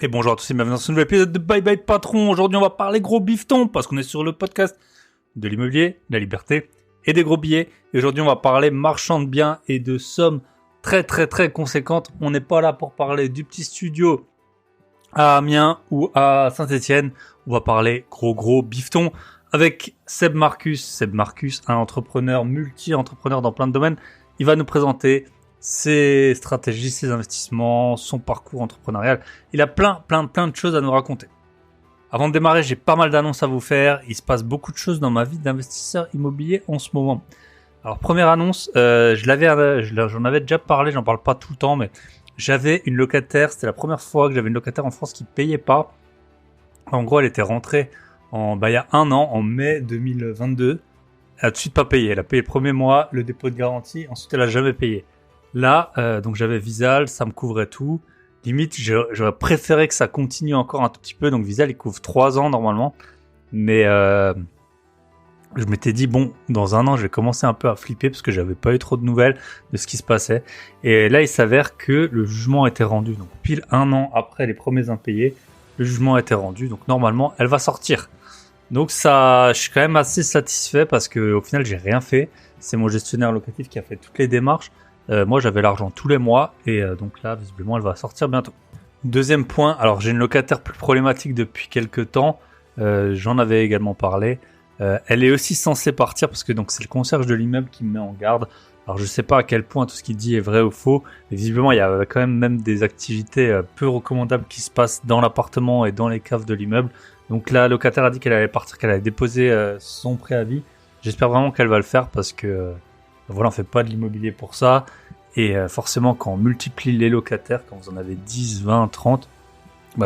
Et bonjour à tous et bienvenue dans ce nouvel épisode de Bye Bye Patron. Aujourd'hui, on va parler gros bifton parce qu'on est sur le podcast de l'immobilier, de la liberté et des gros billets. Et aujourd'hui, on va parler marchand de biens et de sommes très conséquentes. On n'est pas là pour parler du petit studio à Amiens ou à Saint-Etienne. On va parler gros bifton avec Seb Marcus, un entrepreneur, multi-entrepreneur dans plein de domaines. Il va nous présenter ses stratégies, ses investissements, son parcours entrepreneurial. Il a plein de choses à nous raconter. Avant de démarrer, j'ai pas mal d'annonces à vous faire. Il se passe beaucoup de choses dans ma vie d'investisseur immobilier en ce moment. Alors, première annonce, j'en avais déjà parlé, j'en parle pas tout le temps, mais j'avais une locataire, c'était la première fois que j'avais une locataire en France qui payait pas. En gros, elle était rentrée il y a un an, en mai 2022. Elle a tout de suite pas payé. Elle a payé le premier mois, le dépôt de garantie, ensuite elle a jamais payé. Là, donc j'avais Visal, ça me couvrait tout. Limite, j'aurais préféré que ça continue encore un tout petit peu. Donc Visal, il couvre 3 ans normalement. Mais je m'étais dit, bon, dans un an, je vais commencer un peu à flipper parce que j'avais pas eu trop de nouvelles de ce qui se passait. Et là, il s'avère que le jugement a été rendu. Donc pile un an après les premiers impayés, le jugement a été rendu. Donc normalement, elle va sortir. Donc ça, je suis quand même assez satisfait parce que au final, j'ai rien fait. C'est mon gestionnaire locatif qui a fait toutes les démarches. Moi, j'avais l'argent tous les mois et donc là, visiblement, elle va sortir bientôt. Deuxième point, alors j'ai une locataire plus problématique depuis quelques temps. J'en avais également parlé. Elle est aussi censée partir parce que donc c'est le concierge de l'immeuble qui me met en garde. Alors je sais pas à quel point tout ce qu'il dit est vrai ou faux, mais visiblement il y a quand même des activités peu recommandables qui se passent dans l'appartement et dans les caves de l'immeuble. Donc la locataire a dit qu'elle allait partir, qu'elle allait déposer son préavis. J'espère vraiment qu'elle va le faire parce que voilà, on fait pas de l'immobilier pour ça. Et forcément, quand on multiplie les locataires, quand vous en avez 10, 20, 30,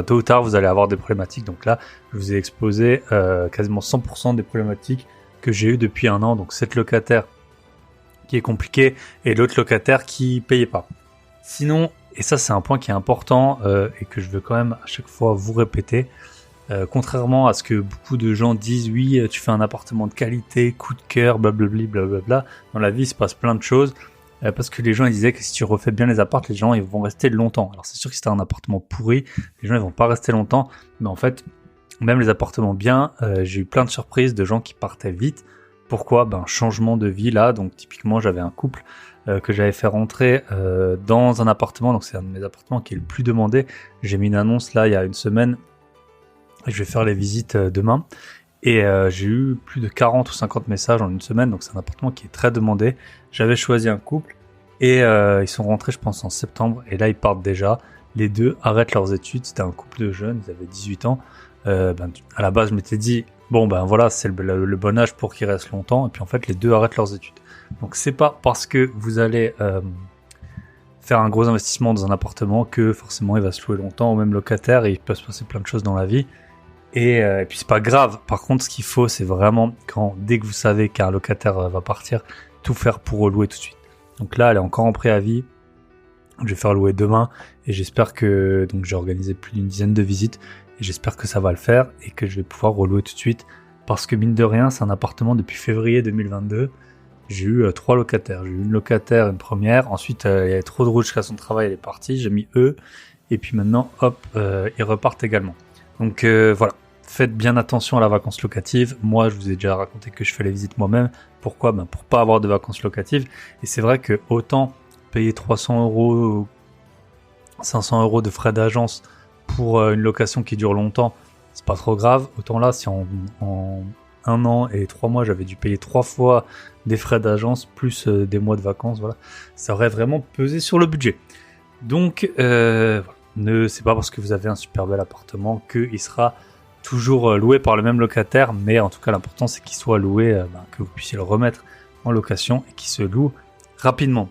tôt ou tard, vous allez avoir des problématiques. Donc là, je vous ai exposé quasiment 100% des problématiques que j'ai eues depuis un an. Donc cette locataire qui est compliquée et l'autre locataire qui payait pas. Sinon, et ça c'est un point qui est important et que je veux quand même à chaque fois vous répéter, contrairement à ce que beaucoup de gens disent, oui, tu fais un appartement de qualité, coup de cœur, blablabla, dans la vie il se passe plein de choses, parce que les gens ils disaient que si tu refais bien les apparts, les gens ils vont rester longtemps. Alors c'est sûr que si t'as un appartement pourri, les gens ils vont pas rester longtemps, mais en fait, même les appartements bien, j'ai eu plein de surprises de gens qui partaient vite. Pourquoi ? Changement de vie là, donc typiquement j'avais un couple que j'avais fait rentrer dans un appartement, donc c'est un de mes appartements qui est le plus demandé. J'ai mis une annonce là il y a une semaine. Je vais faire les visites demain et j'ai eu plus de 40 ou 50 messages en une semaine, donc c'est un appartement qui est très demandé. J'avais choisi un couple et ils sont rentrés je pense en septembre et là ils partent déjà. Les deux arrêtent leurs études, c'était un couple de jeunes, ils avaient 18 ans. À la base je m'étais dit voilà, c'est le bon âge pour qu'ils restent longtemps, et puis en fait les deux arrêtent leurs études. Donc c'est pas parce que vous allez faire un gros investissement dans un appartement que forcément il va se louer longtemps au même locataire, et il peut se passer plein de choses dans la vie. Et puis c'est pas grave. Par contre, ce qu'il faut, c'est vraiment dès que vous savez qu'un locataire va partir, tout faire pour relouer tout de suite. Donc là, elle est encore en préavis. Je vais faire louer demain et j'espère que j'ai organisé plus d'une dizaine de visites et j'espère que ça va le faire et que je vais pouvoir relouer tout de suite, parce que mine de rien, c'est un appartement depuis février 2022. J'ai eu 3 locataires. J'ai eu une locataire, une première. Ensuite, il y avait trop de route jusqu'à son travail, elle est partie. J'ai mis eux et puis maintenant, hop, ils repartent également. Donc voilà, faites bien attention à la vacance locative. Moi, je vous ai déjà raconté que je fais les visites moi-même. Pourquoi ? Pour pas avoir de vacances locatives. Et c'est vrai que autant payer 300 €, 500 € de frais d'agence pour une location qui dure longtemps, c'est pas trop grave. Autant là, si en 1 an et 3 mois, j'avais dû payer 3 fois des frais d'agence plus des mois de vacances, voilà, ça aurait vraiment pesé sur le budget. Donc voilà. C'est pas parce que vous avez un super bel appartement qu'il sera toujours loué par le même locataire, mais en tout cas l'important c'est qu'il soit loué, que vous puissiez le remettre en location et qu'il se loue rapidement.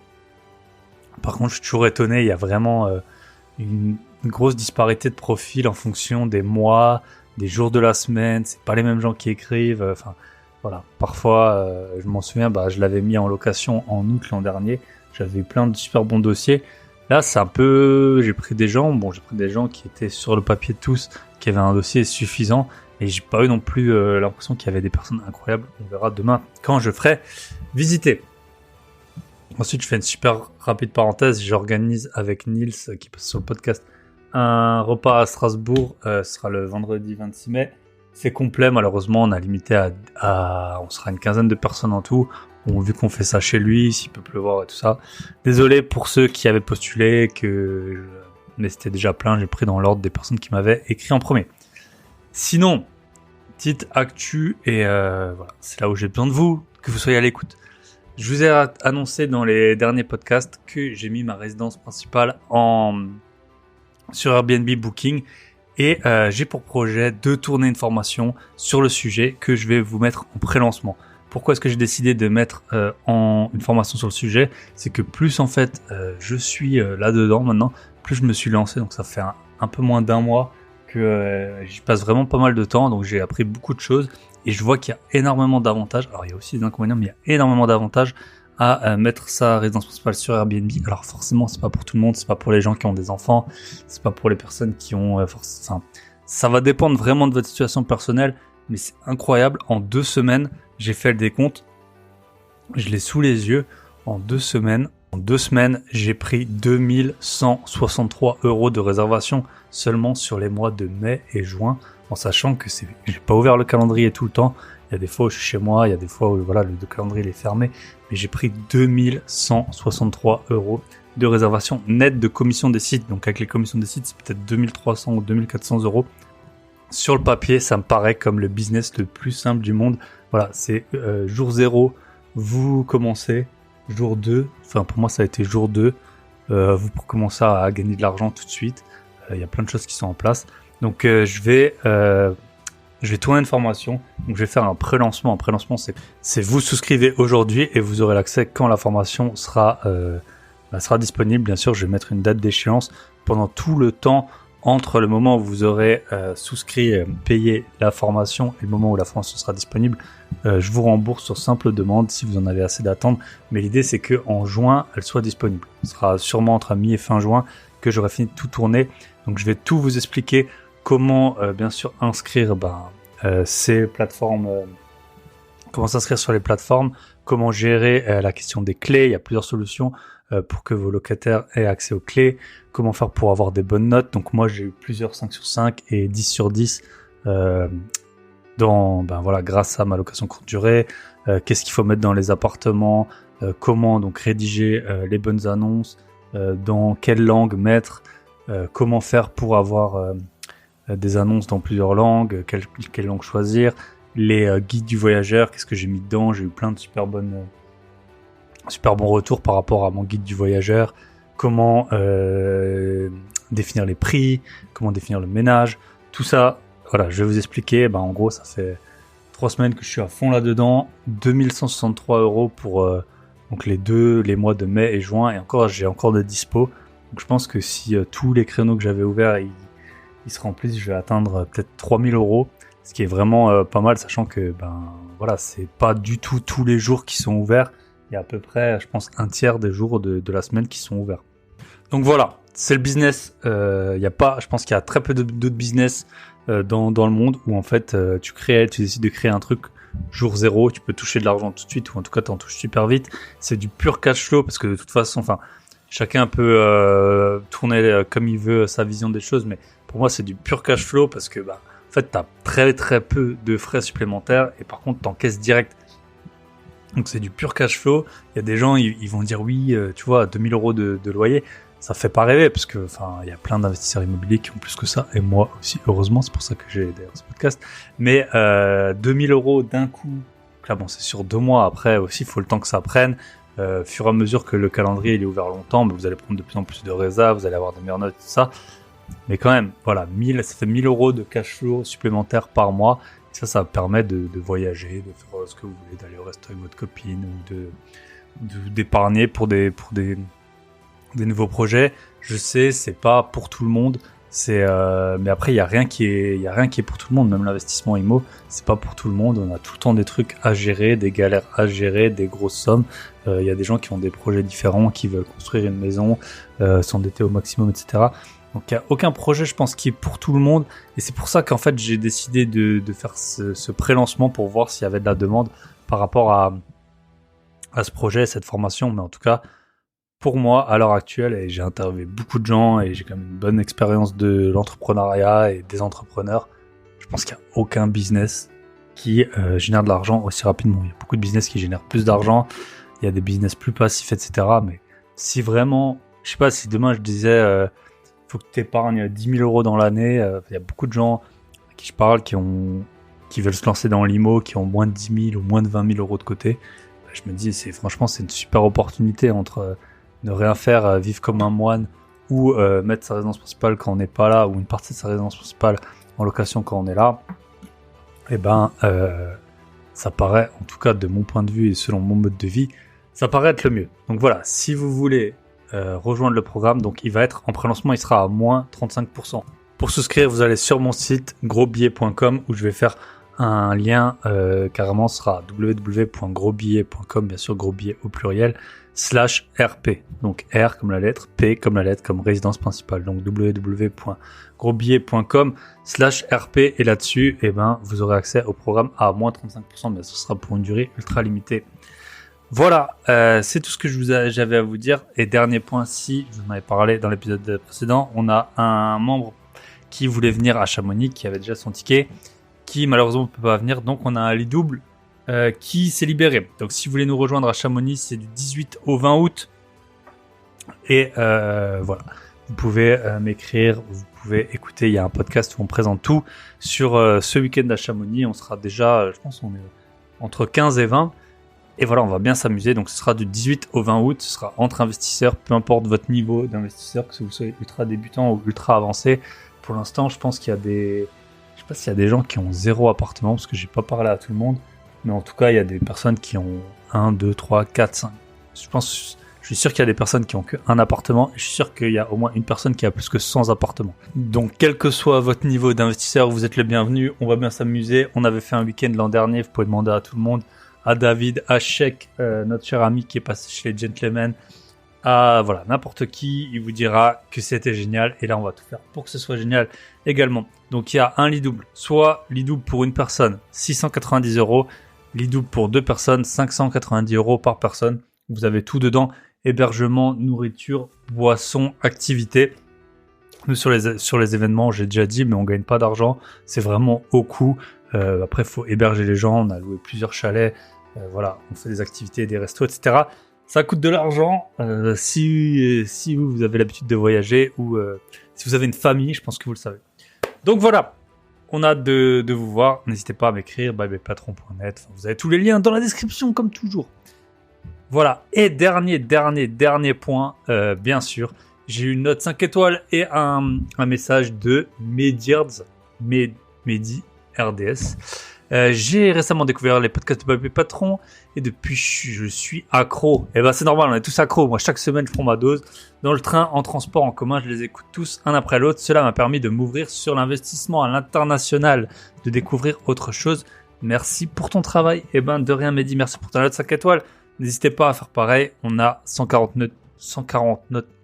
Par contre, je suis toujours étonné, il y a vraiment une grosse disparité de profil en fonction des mois, des jours de la semaine, c'est pas les mêmes gens qui écrivent, voilà. Parfois, je m'en souviens, je l'avais mis en location en août l'an dernier, j'avais eu plein de super bons dossiers. Là, c'est un peu... J'ai pris des gens qui étaient sur le papier tous, qui avaient un dossier suffisant, et j'ai pas eu non plus l'impression qu'il y avait des personnes incroyables. On verra demain quand je ferai visiter. Ensuite, je fais une super rapide parenthèse. J'organise avec Nils, qui passe sur le podcast, un repas à Strasbourg, ce sera le vendredi 26 mai. C'est complet, malheureusement, on a limité on sera une quinzaine de personnes en tout. Bon, vu qu'on fait ça chez lui, s'il peut pleuvoir et tout ça. Désolé pour ceux qui avaient postulé, mais c'était déjà plein, j'ai pris dans l'ordre des personnes qui m'avaient écrit en premier. Sinon, petite actu, et voilà, c'est là où j'ai besoin de vous, que vous soyez à l'écoute. Je vous ai annoncé dans les derniers podcasts que j'ai mis ma résidence principale sur Airbnb Booking. Et j'ai pour projet de tourner une formation sur le sujet que je vais vous mettre en pré-lancement. Pourquoi est-ce que j'ai décidé de mettre une formation sur le sujet ? C'est que plus en fait je suis là-dedans maintenant, plus je me suis lancé. Donc ça fait un peu moins d'un mois que j'y passe vraiment pas mal de temps. Donc j'ai appris beaucoup de choses et je vois qu'il y a énormément d'avantages. Alors il y a aussi des inconvénients, mais il y a énormément d'avantages à mettre sa résidence principale sur Airbnb. Alors forcément, c'est pas pour tout le monde, c'est pas pour les gens qui ont des enfants, c'est pas pour les personnes qui ont... ça va dépendre vraiment de votre situation personnelle, mais c'est incroyable. En 2 semaines, j'ai fait le décompte, je l'ai sous les yeux. En 2 semaines, j'ai pris 2163 € de réservation seulement sur les mois de mai et juin, en sachant que j'ai pas ouvert le calendrier tout le temps. Il y a des fois où je suis chez moi, il y a des fois où voilà, le calendrier il est fermé, mais j'ai pris 2163 € de réservation nette de commission des sites. Donc avec les commissions des sites, c'est peut-être 2300 ou 2400 €. Sur le papier, ça me paraît comme le business le plus simple du monde. Voilà, c'est jour 0, vous commencez, jour 2, enfin pour moi ça a été jour 2, vous commencez à gagner de l'argent tout de suite. Il y a plein de choses qui sont en place. Donc je vais tourner une formation, donc je vais faire un pré-lancement. Un pré-lancement, c'est vous souscrivez aujourd'hui et vous aurez l'accès quand la formation sera disponible. Bien sûr, je vais mettre une date d'échéance pendant tout le temps entre le moment où vous aurez souscrit, payé la formation et le moment où la formation sera disponible. Je vous rembourse sur simple demande si vous en avez assez d'attendre. Mais l'idée, c'est que en juin, elle soit disponible. Ce sera sûrement entre mi et fin juin que j'aurai fini de tout tourner. Donc, je vais tout vous expliquer. Comment bien sûr inscrire ces plateformes, comment s'inscrire sur les plateformes, comment gérer la question des clés. Il y a plusieurs solutions pour que vos locataires aient accès aux clés, comment faire pour avoir des bonnes notes. Donc moi j'ai eu plusieurs 5 sur 5 et 10 sur 10 grâce à ma location courte durée. Qu'est-ce qu'il faut mettre dans les appartements, comment donc rédiger les bonnes annonces, dans quelle langue mettre, comment faire pour avoir des annonces dans plusieurs langues, quelle langue choisir, les guides du voyageur, qu'est-ce que j'ai mis dedans. J'ai eu plein de super bons retours par rapport à mon guide du voyageur, comment définir les prix, comment définir le ménage, tout ça, voilà, je vais vous expliquer. En gros, ça fait 3 semaines que je suis à fond là-dedans, 2163 € pour donc les mois de mai et juin, et encore, j'ai encore de dispo. Donc je pense que si tous les créneaux que j'avais ouverts, ils se remplissent, je vais atteindre peut-être 3000 €, ce qui est vraiment pas mal, sachant que c'est pas du tout tous les jours qui sont ouverts. Il y a à peu près, je pense, un tiers des jours de la semaine qui sont ouverts. Donc voilà, c'est le business. Je pense qu'il y a très peu d'autres business dans le monde où en fait tu décides de créer un truc jour 0, tu peux toucher de l'argent tout de suite, ou en tout cas t'en touches super vite. C'est du pur cash flow parce que de toute façon, chacun peut tourner comme il veut sa vision des choses, mais pour moi c'est du pur cash flow parce que en fait t'as très très peu de frais supplémentaires et par contre t'encaisses direct. Donc c'est du pur cash flow. Il y a des gens, ils vont dire oui, tu vois, 2000 € de loyer, ça fait pas rêver parce que il y a plein d'investisseurs immobiliers qui ont plus que ça, et moi aussi, heureusement, c'est pour ça que j'ai d'ailleurs ce podcast. Mais 2000 € d'un coup, là c'est sur 2 mois. Après aussi, il faut le temps que ça prenne. Fur et à mesure que le calendrier il est ouvert longtemps, vous allez prendre de plus en plus de résas, vous allez avoir de meilleures notes, tout ça. Mais quand même, voilà, ça fait 1000 € de cash flow supplémentaire par mois. Et ça permet de voyager, de faire ce que vous voulez, d'aller au resto avec votre copine, ou d'épargner pour des nouveaux projets. Je sais, c'est pas pour tout le monde. Mais après, il y a rien qui est pour tout le monde. Même l'investissement IMO, c'est pas pour tout le monde. On a tout le temps des trucs à gérer, des galères à gérer, des grosses sommes. Il y a des gens qui ont des projets différents, qui veulent construire une maison, s'endetter au maximum, etc. Donc il n'y a aucun projet, je pense, qui est pour tout le monde. Et c'est pour ça qu'en fait, j'ai décidé de faire ce pré-lancement pour voir s'il y avait de la demande par rapport à ce projet, cette formation. Mais en tout cas, pour moi, à l'heure actuelle, et j'ai interviewé beaucoup de gens et j'ai quand même une bonne expérience de l'entrepreneuriat et des entrepreneurs, je pense qu'il n'y a aucun business qui génère de l'argent aussi rapidement. Il y a beaucoup de business qui génèrent plus d'argent, il y a des business plus passifs, etc. Mais si vraiment, je sais pas, si demain je disais, faut que tu épargnes 10 000 euros dans l'année, il y a beaucoup de gens à qui je parle qui veulent se lancer dans l'IMO, qui ont moins de 10 000 ou moins de 20 000 euros de côté. Je me dis, franchement, c'est une super opportunité entre ne rien faire, vivre comme un moine, ou mettre sa résidence principale quand on n'est pas là, ou une partie de sa résidence principale en location quand on est là. Et ça paraît, en tout cas de mon point de vue et selon mon mode de vie, ça paraît être le mieux. Donc voilà, si vous voulez rejoindre le programme, donc il va être en prélancement, il sera à moins 35%. Pour souscrire, vous allez sur mon site grosbillet.com où je vais faire un lien carrément, ce sera www.grosbillet.com, bien sûr gros billet au pluriel, /RP. Donc R comme la lettre, P comme la lettre, comme résidence principale. Donc www.grosbillet.com/RP et là-dessus, vous aurez accès au programme à moins 35%, mais ce sera pour une durée ultra limitée. Voilà, c'est tout ce que j'avais à vous dire. Et dernier point, si je vous en avais parlé dans l'épisode précédent, on a un membre qui voulait venir à Chamonix, qui avait déjà son ticket, qui malheureusement ne peut pas venir. Donc on a un lit double qui s'est libéré. Donc si vous voulez nous rejoindre à Chamonix, c'est du 18 au 20 août. Et voilà, vous pouvez m'écrire, vous pouvez écouter, il y a un podcast où on présente tout sur ce week-end à Chamonix. On sera déjà, je pense on est entre 15 et 20. Et voilà, on va bien s'amuser. Donc, ce sera du 18 au 20 août. Ce sera entre investisseurs, peu importe votre niveau d'investisseur, que vous soyez ultra débutant ou ultra avancé. Pour l'instant, je pense qu'il y a je sais pas s'il y a des gens qui ont 0 appartement, parce que j'ai pas parlé à tout le monde. Mais en tout cas, il y a des personnes qui ont 1, 2, 3, 4, 5. Je suis sûr qu'il y a des personnes qui ont qu'un appartement. Et je suis sûr qu'il y a au moins une personne qui a plus que 100 appartements. Donc, quel que soit votre niveau d'investisseur, vous êtes le bienvenu. On va bien s'amuser. On avait fait un week-end l'an dernier. Vous pouvez demander à tout le monde. À David, à Sheik, notre cher ami qui est passé chez les Gentlemen, à voilà, n'importe qui, il vous dira que c'était génial. Et là, on va tout faire pour que ce soit génial également. Donc, il y a un lit double. Soit lit double pour une personne, 690 €. Lit double pour deux personnes, 590 € par personne. Vous avez tout dedans. Hébergement, nourriture, boissons, activités. Nous, sur les événements, j'ai déjà dit, mais on gagne pas d'argent. C'est vraiment au coût. Après, il faut héberger les gens. On a loué plusieurs chalets. Voilà, on fait des activités, des restos, etc. Ça coûte de l'argent. Si vous avez l'habitude de voyager ou si vous avez une famille, je pense que vous le savez. Donc voilà, on a hâte de vous voir. N'hésitez pas à m'écrire, bybypatron.net. Enfin, vous avez tous les liens dans la description, comme toujours. Voilà, et dernier point, bien sûr, j'ai eu une note 5 étoiles et un message de Mehdi RDS. J'ai récemment découvert les podcasts de Baby Patron et depuis je suis accro. Et c'est normal, on est tous accros. Moi, chaque semaine, je prends ma dose. Dans le train, en transport, en commun, je les écoute tous un après l'autre. Cela m'a permis de m'ouvrir sur l'investissement à l'international, de découvrir autre chose. Merci pour ton travail. De rien, Mehdi. Merci pour ta note 5 étoiles. N'hésitez pas à faire pareil. On a 140 notes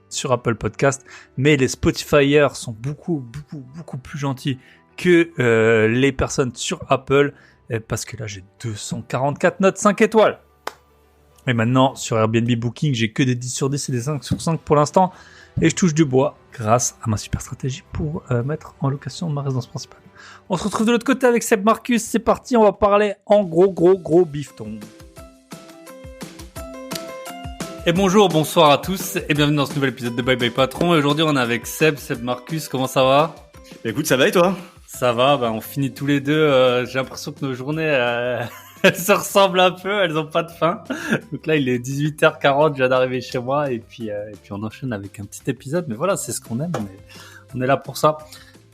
sur Apple Podcast, mais les Spotifyers sont beaucoup plus gentils que les personnes sur Apple, parce que là j'ai 244 notes 5 étoiles. Et maintenant sur Airbnb Booking, j'ai que des 10 sur 10 et des 5 sur 5 pour l'instant, et je touche du bois grâce à ma super stratégie pour mettre en location ma résidence principale. On se retrouve de l'autre côté avec Seb Marcus. C'est parti, on va parler en gros bifton. Et bonjour, bonsoir à tous et bienvenue dans ce nouvel épisode de Bye Bye Patron. Et aujourd'hui on est avec Seb Marcus. Comment ça va? Écoute, ça va et toi? Ça va, on finit tous les deux. J'ai l'impression que nos journées elles se ressemblent un peu, elles ont pas de fin. Donc là il est 18h40, je viens d'arriver chez moi et puis on enchaîne avec un petit épisode. Mais voilà, c'est ce qu'on aime, on est là pour ça.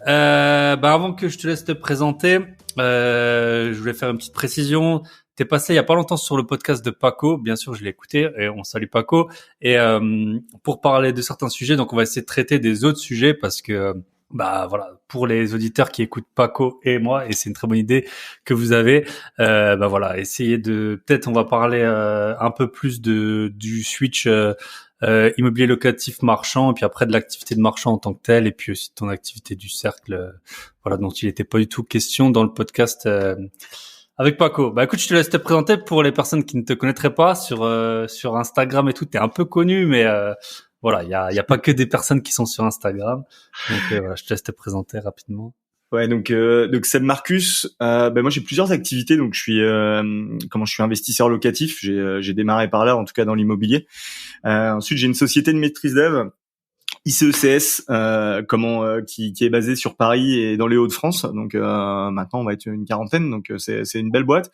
Avant que je te laisse te présenter, je voulais faire une petite précision. T'es passé il y a pas longtemps sur le podcast de Paco, bien sûr je l'ai écouté et on salue Paco. Et pour parler de certains sujets, donc on va essayer de traiter des autres sujets parce que voilà, pour les auditeurs qui écoutent Paco et moi, et c'est une très bonne idée que vous avez, essayez de, peut-être on va parler un peu plus du switch immobilier locatif marchand, et puis après de l'activité de marchand en tant que telle, et puis aussi de ton activité du cercle, dont il n'était pas du tout question dans le podcast Avec Paco. Bah écoute, je te laisse te présenter pour les personnes qui ne te connaîtraient pas sur Instagram et tout. T'es un peu connu, mais voilà, il y a pas que des personnes qui sont sur Instagram. Donc voilà, je te laisse te présenter rapidement. Ouais, donc Seb Marcus. Moi j'ai plusieurs activités. Donc je suis investisseur locatif. J'ai démarré par là, en tout cas dans l'immobilier. Ensuite j'ai une société de maîtrise d'œuvre, ICECS, qui est basée sur Paris et dans les Hauts-de-France. Donc maintenant on va être une quarantaine. Donc c'est une belle boîte.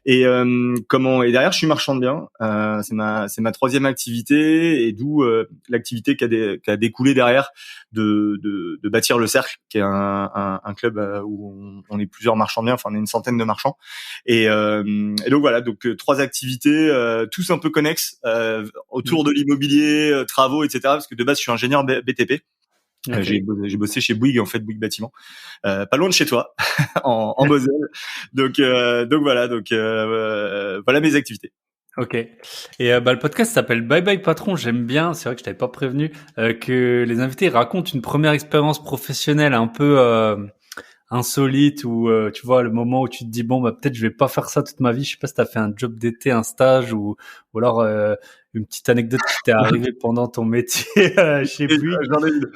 Et derrière je suis marchand de biens. C'est ma troisième activité, et d'où l'activité qui a découlé derrière de bâtir le cercle, qui est un club où on est plusieurs marchands de biens. Enfin on est une centaine de marchands. Et donc voilà, trois activités, tous un peu connexes, autour de l'immobilier, travaux, etc. Parce que de base je suis ingénieur BTP. Okay. J'ai bossé chez Bouygues, en fait, Bouygues Bâtiment, pas loin de chez toi, en Moselle. Voilà mes activités. Ok. Et le podcast s'appelle Bye Bye Patron. J'aime bien. C'est vrai que je t'avais pas prévenu que les invités racontent une première expérience professionnelle un peu insolite, ou tu vois, le moment où tu te dis bon bah peut-être je vais pas faire ça toute ma vie. Je sais pas si t'as fait un job d'été, un stage, ou alors une petite anecdote qui t'est arrivée pendant ton métier chez Bouygues. J'en ai une.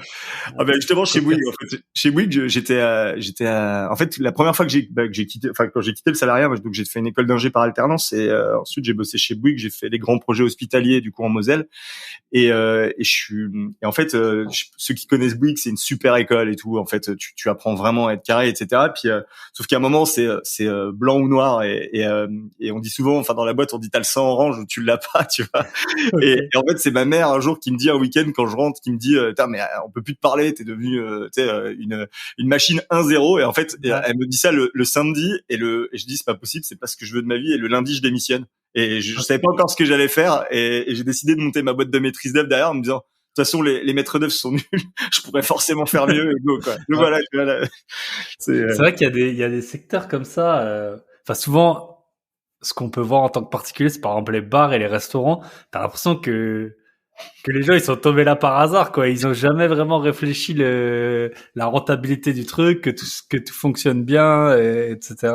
Justement chez Bouygues, en fait. Chez Bouygues, en fait, la première fois que j'ai quitté, enfin quand j'ai quitté le salariat, donc j'ai fait une école d'ingé par alternance, et ensuite j'ai bossé chez Bouygues, j'ai fait des grands projets hospitaliers du coup en Moselle. Et en fait, ceux qui connaissent Bouygues, c'est une super école et tout. En fait, tu apprends vraiment à être carré, etc. Puis sauf qu'à un moment c'est blanc ou noir, et on dit souvent, enfin dans la boîte on dit t'as le sang orange ou tu l'as pas, tu vois. Okay. Et en fait c'est ma mère un jour qui me dit un week-end quand je rentre, qui me dit mais on peut plus te parler, t'es devenu une machine 1-0. Et en fait elle me dit ça le samedi, et je dis c'est pas possible, c'est pas ce que je veux de ma vie, et le lundi je démissionne. Et je savais pas encore ce que j'allais faire, et j'ai décidé de monter ma boîte de maîtrise d'œuvre derrière, en me disant de toute façon les maîtres d'œuvre sont nuls, je pourrais forcément faire mieux, et go quoi. Donc voilà, c'est vrai qu'il y a des secteurs comme ça. Enfin souvent, ce qu'on peut voir en tant que particulier, c'est par exemple les bars et les restaurants. T'as l'impression que les gens ils sont tombés là par hasard, quoi. Ils ont jamais vraiment réfléchi la rentabilité du truc, que tout fonctionne bien, etc.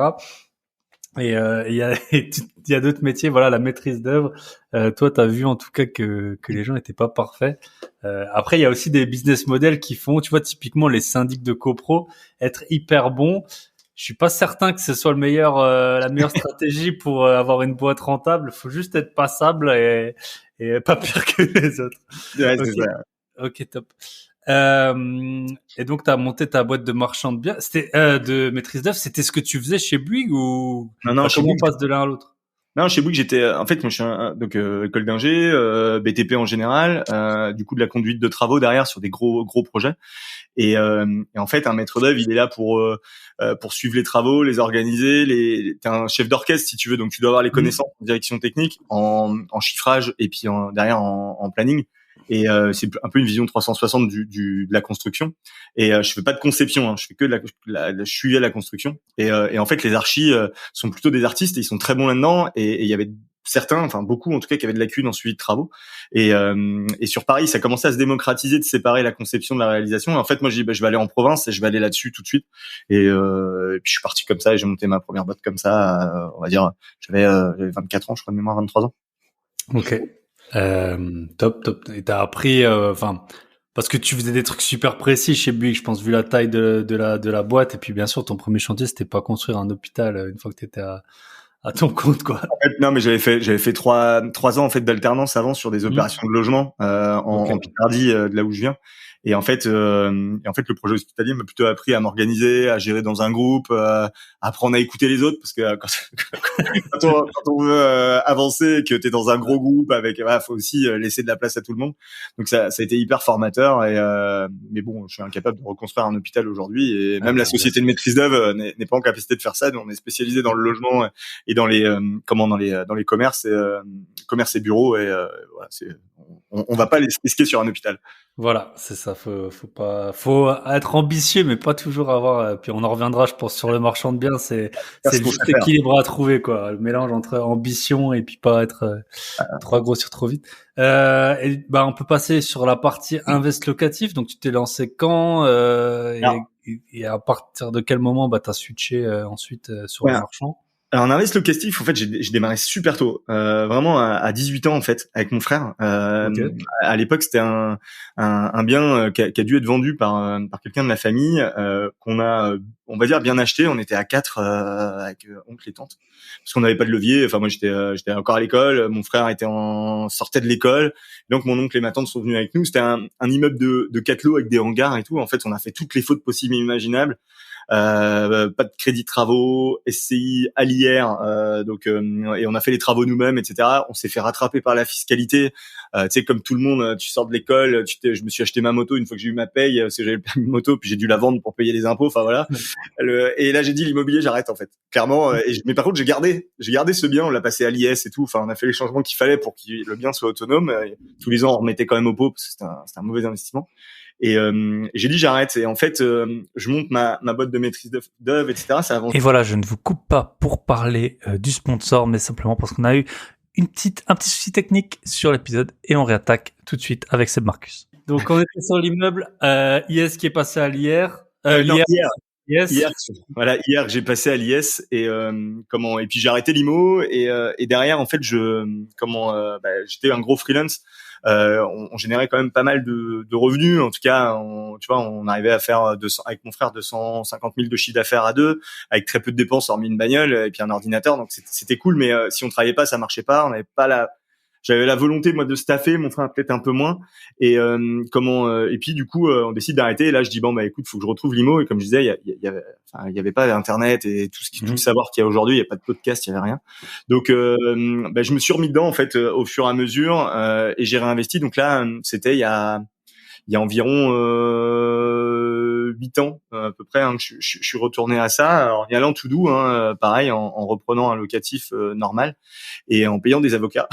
Et il y a il y a d'autres métiers, voilà, la maîtrise d'œuvre. Toi, t'as vu en tout cas que les gens étaient pas parfaits. Après, il y a aussi des business models qui font, tu vois, typiquement les syndics de copro, être hyper bons. Je suis pas certain que ce soit la meilleure stratégie pour avoir une boîte rentable. Faut juste être passable et pas pire que les autres. Ouais, Ok, c'est ça. ok, top. Et donc, tu as monté ta boîte de marchand de biens. C'était de maîtrise d'œuvre. C'était ce que tu faisais chez Bouygues, ou Non, chez comment on Bouygues, passe de l'un à l'autre? non, chez Bouygues, j'étais, en fait, moi, je suis donc école d'ingé, BTP en général, du coup de la conduite de travaux derrière sur des gros projets. Et en fait, un maître d'œuvre, il est là pour suivre les travaux, les organiser. T'es un chef d'orchestre si tu veux, donc tu dois avoir les connaissances en direction technique, en chiffrage, et puis derrière en planning. Et c'est un peu une vision 360 de la construction. Et je fais pas de conception, hein, je fais que je suis à la construction. Et en fait, les archis sont plutôt des artistes, et ils sont très bons là-dedans. Et il y avait certains, enfin beaucoup en tout cas, qui avaient de lacunes en suivi de travaux. Et sur Paris, ça commençait à se démocratiser, de séparer la conception de la réalisation. Et en fait, moi, je vais aller en province, et je vais aller là-dessus tout de suite. Et puis je suis parti comme ça, et j'ai monté ma première boîte comme ça. On va dire, j'avais 24 ans, je crois, de mémoire, 23 ans. Ok. Top. Et t'as appris, enfin, parce que tu faisais des trucs super précis chez Bouygues, je pense, vu la taille de la boîte. Et puis, bien sûr, ton premier chantier, c'était pas construire un hôpital une fois que t'étais à ton compte, quoi. En fait, non, mais j'avais fait trois ans en fait d'alternance avant sur des opérations de logement en Picardie, de là où je viens. Et en fait, le projet hospitalier m'a plutôt appris à m'organiser, à gérer dans un groupe, à apprendre à écouter les autres, parce que quand on veut avancer et que t'es dans un gros groupe faut aussi laisser de la place à tout le monde. Donc ça a été hyper formateur. Mais bon, je suis incapable de reconstruire un hôpital aujourd'hui, et même la société de maîtrise d'œuvre n'est pas en capacité de faire ça. Nous, on est spécialisé dans le logement et dans les dans les commerces et bureaux, et voilà, on va pas les risquer sur un hôpital. Voilà, c'est ça. Faut être ambitieux, mais pas toujours avoir. Puis on en reviendra, je pense, sur le marchand de biens. C'est le juste équilibre à trouver, quoi. Le mélange entre ambition et puis pas être trop grossir trop vite. On peut passer sur la partie invest locatif. Donc tu t'es lancé quand et à partir de quel moment t'as switché ensuite sur le marchand? Alors en invest locatif, en fait, j'ai démarré super tôt, vraiment à 18 ans en fait, avec mon frère. Ok. À l'époque, c'était un bien qui a dû être vendu par quelqu'un de la famille, qu'on a, on va dire, bien acheté. On était à 4 avec oncle et tante, parce qu'on n'avait pas de levier. Enfin, moi, j'étais encore à l'école. Mon frère sortait de l'école. Donc, mon oncle et ma tante sont venus avec nous. C'était un immeuble de 4 lots avec des hangars et tout. En fait, on a fait toutes les fautes possibles et imaginables. Pas de crédit de travaux, SCI à l'IR, et on a fait les travaux nous-mêmes, etc. On s'est fait rattraper par la fiscalité. Tu sais, comme tout le monde, tu sors de l'école, je me suis acheté ma moto une fois que j'ai eu ma paye, parce que j'avais le permis de moto, puis j'ai dû la vendre pour payer les impôts. Enfin voilà. Et là, j'ai dit l'immobilier, j'arrête en fait, clairement. Mais par contre, j'ai gardé ce bien. On l'a passé à l'IS et tout. Enfin, on a fait les changements qu'il fallait pour que le bien soit autonome. Tous les ans, on remettait quand même au pot parce que c'était un mauvais investissement. Et j'ai dit j'arrête. Et en fait, je monte ma boîte de maîtrise d'œuvre, etc. Ça avance. Et voilà, je ne vous coupe pas pour parler du sponsor, mais simplement parce qu'on a eu un petit souci technique sur l'épisode et on réattaque tout de suite avec Seb Marcus. Donc on était sur l'immeuble IS qui est passé à l'IR. Non, Yes. Hier j'ai passé à l'IS et et puis j'ai arrêté l'IMO et derrière en fait j'étais un gros freelance. On générait quand même pas mal de revenus. En tout cas, on arrivait à faire avec mon frère 250 000 de chiffre d'affaires à deux, avec très peu de dépenses hormis une bagnole et puis un ordinateur. Donc c'était cool, mais si on travaillait pas, ça marchait pas. On n'avait pas j'avais la volonté moi de staffer, mon frère peut-être un peu moins. Et et puis du coup on décide d'arrêter. Et là je dis bon bah écoute, faut que je retrouve l'IMO. Et comme je disais, il y avait pas d'internet et tout le savoir qu'il y a aujourd'hui. Il y a pas de podcast, il y avait rien. Donc je me suis remis dedans en fait au fur et à mesure et j'ai réinvesti. Donc là c'était il y a environ 8 ans à peu près que je suis retourné à ça, alors, en y allant tout doux, pareil en reprenant un locatif normal et en payant des avocats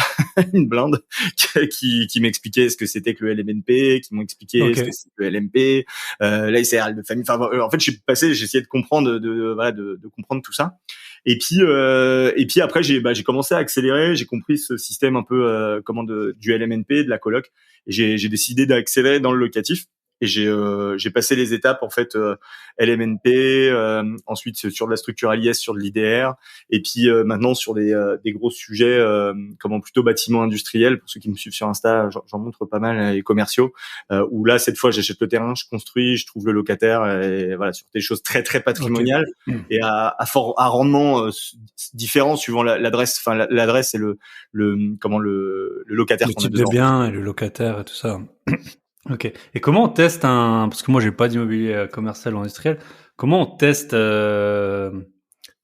une blinde qui m'expliquaient ce que c'était que le LMNP, qui m'ont expliqué ce que c'était que le LMP, la SARL de famille. Enfin en fait j'ai essayé de comprendre de comprendre tout ça. Et puis après j'ai commencé à accélérer, j'ai compris ce système un peu du LMNP, de la coloc, et j'ai décidé d'accélérer dans le locatif. Et j'ai passé les étapes en fait LMNP, ensuite sur de la structure à l'IS, sur de l'IDR, et puis maintenant sur des gros sujets plutôt bâtiments industriels. Pour ceux qui me suivent sur Insta, j'en montre pas mal, et commerciaux, où là cette fois j'achète le terrain, je construis, je trouve le locataire, et voilà, sur des choses très très patrimoniales et à rendement différent suivant l'adresse, enfin l'adresse et le locataire, le type de bien et le locataire et tout ça. Ok. Et comment on teste parce que moi j'ai pas d'immobilier commercial ou industriel, comment on teste la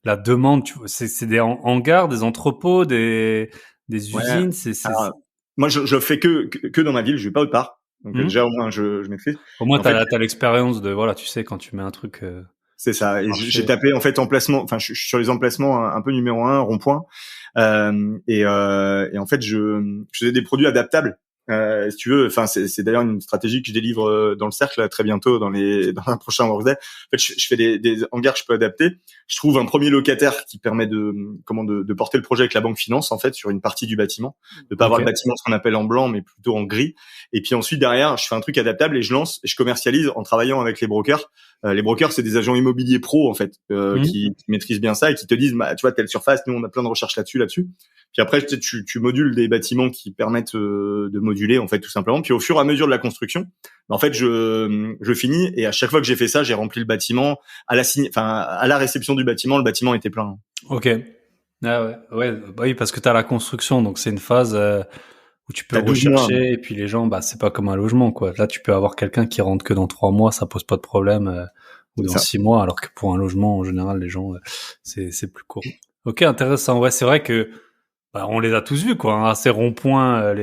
demande, tu vois, c'est des hangars, des entrepôts, des usines, Alors, moi je fais que dans ma ville, je vais pas autre part. Donc déjà au moins je maîtrise. Au moins t'as l'expérience de voilà, tu sais quand tu mets un truc c'est ça. Et j'ai tapé en fait emplacement, enfin je suis sur les emplacements un peu numéro 1, rond-point. Et en fait je faisais des produits adaptables. Si tu veux, enfin c'est d'ailleurs une stratégie que je délivre dans le cercle là, très bientôt dans un prochain workday. En fait, je fais des hangars que je peux adapter. Je trouve un premier locataire qui permet de porter le projet avec la banque finance en fait sur une partie du bâtiment, de pas avoir le bâtiment ce qu'on appelle en blanc mais plutôt en gris. Et puis ensuite derrière, je fais un truc adaptable et je lance et je commercialise en travaillant avec les brokers. Les brokers, c'est des agents immobiliers pros en fait qui maîtrisent bien ça et qui te disent tu vois telle surface, nous on a plein de recherches là-dessus. Puis après tu modules des bâtiments qui permettent de moduler en fait tout simplement. Puis au fur et à mesure de la construction, en fait je finis et à chaque fois que j'ai fait ça, j'ai rempli le bâtiment à la réception du bâtiment, le bâtiment était plein. Ok. Ah ouais, bah oui, parce que t'as la construction, donc c'est une phase où tu peux rechercher et puis les gens, c'est pas comme un logement quoi. Là tu peux avoir quelqu'un qui rentre que dans 3 mois, ça pose pas de problème, ou dans 6 mois, alors que pour un logement en général les gens c'est plus court. Ok, intéressant. Ouais, c'est vrai que on les a tous vus quoi, hein, ces ronds-points,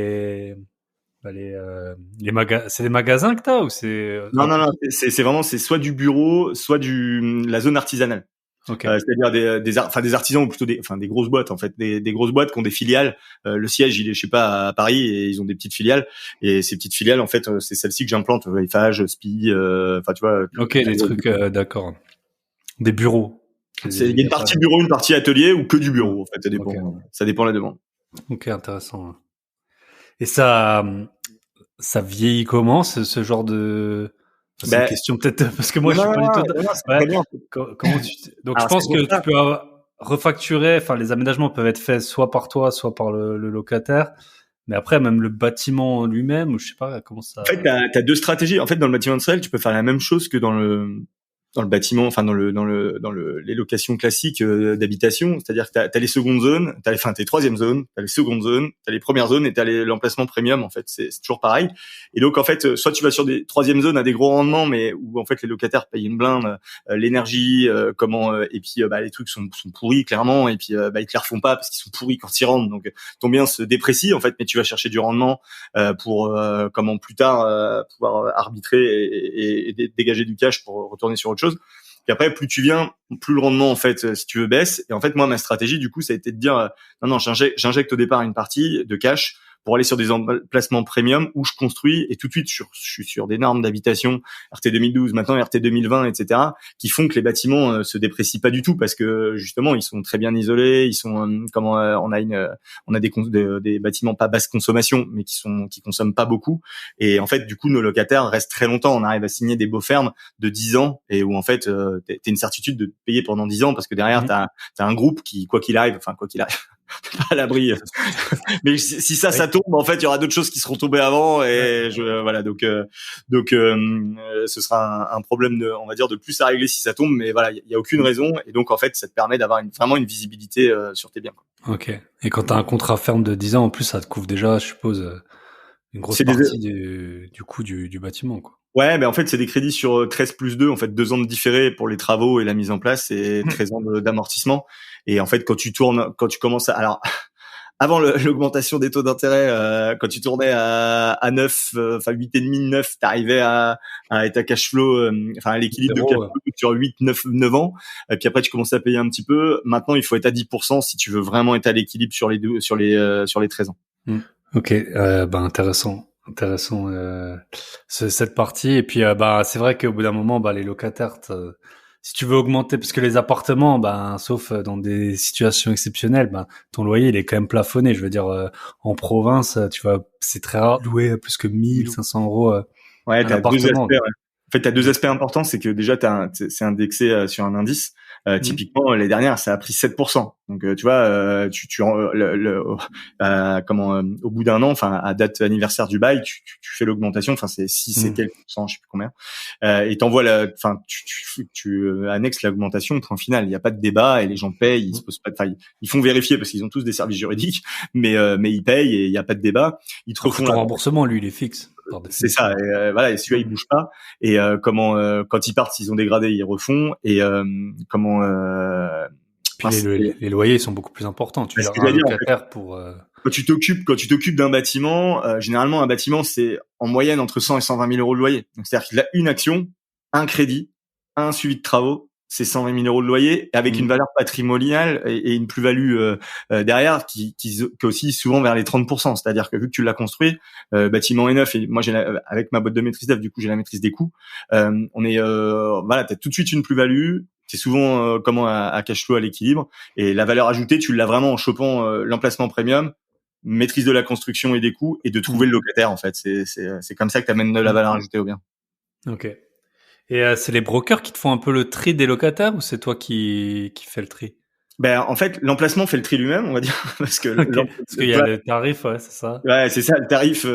c'est des magasins que t'as ou c'est non, c'est vraiment soit du bureau, soit la zone artisanale. Okay. C'est-à-dire des artisans ou plutôt des grosses boîtes en fait, des grosses boîtes qui ont des filiales. Le siège il est je sais pas à Paris et ils ont des petites filiales et ces petites filiales en fait c'est celles-ci que j'implante, Eiffage, SPI, tu vois. Ok, des trucs d'accord. Des bureaux. Il y a une partie bureau, une partie atelier ou que du bureau en fait, ça dépend. Okay. Ça dépend de la demande. Ok, intéressant. Et ça vieillit comment ce genre de c'est une question peut-être parce que moi je suis pas du tout. Comment donc alors, je pense que tu peux avoir refacturé, enfin les aménagements peuvent être faits soit par toi, soit par le locataire. Mais après, même le bâtiment lui-même, je sais pas comment ça. En fait, t'as deux stratégies. En fait, dans le bâtiment industriel, tu peux faire la même chose que dans le bâtiment, enfin les locations classiques d'habitation, c'est-à-dire que t'as les secondes zones, t'as les troisièmes zones, t'as les secondes zones, t'as les premières zones et t'as l'emplacement premium. En fait, c'est toujours pareil. Et donc en fait, soit tu vas sur des troisièmes zones à des gros rendements, mais où en fait les locataires payent une blinde, l'énergie, et puis les trucs sont pourris clairement, et puis ils te les refont pas parce qu'ils sont pourris quand ils rentrent, donc ton bien se déprécie en fait, mais tu vas chercher du rendement pour plus tard pouvoir arbitrer et dégager du cash pour retourner sur autre chose. Puis après, plus tu viens, plus le rendement en fait, si tu veux, baisse. Et en fait, moi, ma stratégie, du coup, ça a été de dire non, j'injecte au départ une partie de cash pour aller sur des emplacements premium où je construis, et tout de suite je suis sur des normes d'habitation RT 2012, maintenant RT 2020, etc., qui font que les bâtiments se déprécient pas du tout, parce que justement ils sont très bien isolés, ils sont on a des bâtiments pas basse consommation mais qui consomment pas beaucoup, et en fait du coup nos locataires restent très longtemps. On arrive à signer des beaux fermes de 10 ans et où en fait t'as une certitude de payer pendant 10 ans, parce que derrière t'as un groupe qui quoi qu'il arrive pas à l'abri. Mais si ça tombe, en fait, il y aura d'autres choses qui seront tombées avant, et voilà. Donc, ce sera un problème on va dire, de plus à régler si ça tombe. Mais voilà, il y a aucune raison, et donc en fait, ça te permet d'avoir vraiment une visibilité sur tes biens, quoi. Ok. Et quand t'as un contrat ferme de 10 ans, en plus, ça te couvre déjà, je suppose, une grosse partie du coût du bâtiment, quoi. Ouais, mais en fait, c'est des crédits sur 13 plus 2, en fait, 2 ans de différé pour les travaux et la mise en place, et 13 ans d'amortissement. Et en fait, quand tu commences alors, avant l'augmentation des taux d'intérêt, quand tu tournais à 9, 8,5, 9, t'arrivais à être à cash flow, à l'équilibre de cash flow sur 8, 9 ans. Et puis après, tu commences à payer un petit peu. Maintenant, il faut être à 10% si tu veux vraiment être à l'équilibre sur les 13 ans. Ok, intéressant cette partie. Et puis c'est vrai qu'au bout d'un moment, les locataires, si tu veux augmenter, parce que les appartements, sauf dans des situations exceptionnelles, ton loyer il est quand même plafonné. Je veux dire, en province, c'est très rare de louer plus que 1 500 euros Ouais, un appartement. En fait, t'as deux aspects importants, c'est que déjà c'est indexé sur un indice. Typiquement, l'année dernière, ça a pris 7%. Donc, tu vois, au bout d'un an, à date anniversaire du bail, tu fais l'augmentation. C'est 6 et quelques pourcents, je sais plus combien. Et t'envoies tu annexes l'augmentation, point final. Il n'y a pas de débat, et les gens payent. Ils se posent pas ils font vérifier parce qu'ils ont tous des services juridiques, mais ils payent, et il n'y a pas de débat. Ils te refont ton remboursement, lui, il est fixe. C'est ça, et voilà, et celui-là il bouge pas, et quand ils partent, s'ils ont dégradé, ils refont, et puis les loyers sont beaucoup plus importants. Tu as un locataire pour quand tu t'occupes d'un bâtiment, généralement un bâtiment c'est en moyenne entre 100 et 120 000 euros de loyer. Donc c'est-à-dire qu'il a une action, un crédit, un suivi de travaux, c'est 120 000 euros de loyer, avec une valeur patrimoniale et une plus-value derrière qui aussi souvent vers les 30%. C'est-à-dire que vu que tu l'as construit, bâtiment est neuf, et moi avec ma boîte de maîtrise d'œuvre, du coup j'ai la maîtrise des coûts. T'as tout de suite une plus-value. C'est souvent à cash flow à l'équilibre, et la valeur ajoutée, tu l'as vraiment en chopant l'emplacement premium, maîtrise de la construction et des coûts, et de trouver le locataire. En fait, c'est comme ça que tu amènes de la valeur ajoutée au bien. Ok. Et c'est les brokers qui te font un peu le tri des locataires, ou c'est toi qui fais le tri? En fait, l'emplacement fait le tri lui-même, on va dire, parce que parce qu'il y a le tarif, ouais, c'est ça. Ouais, c'est ça, le tarif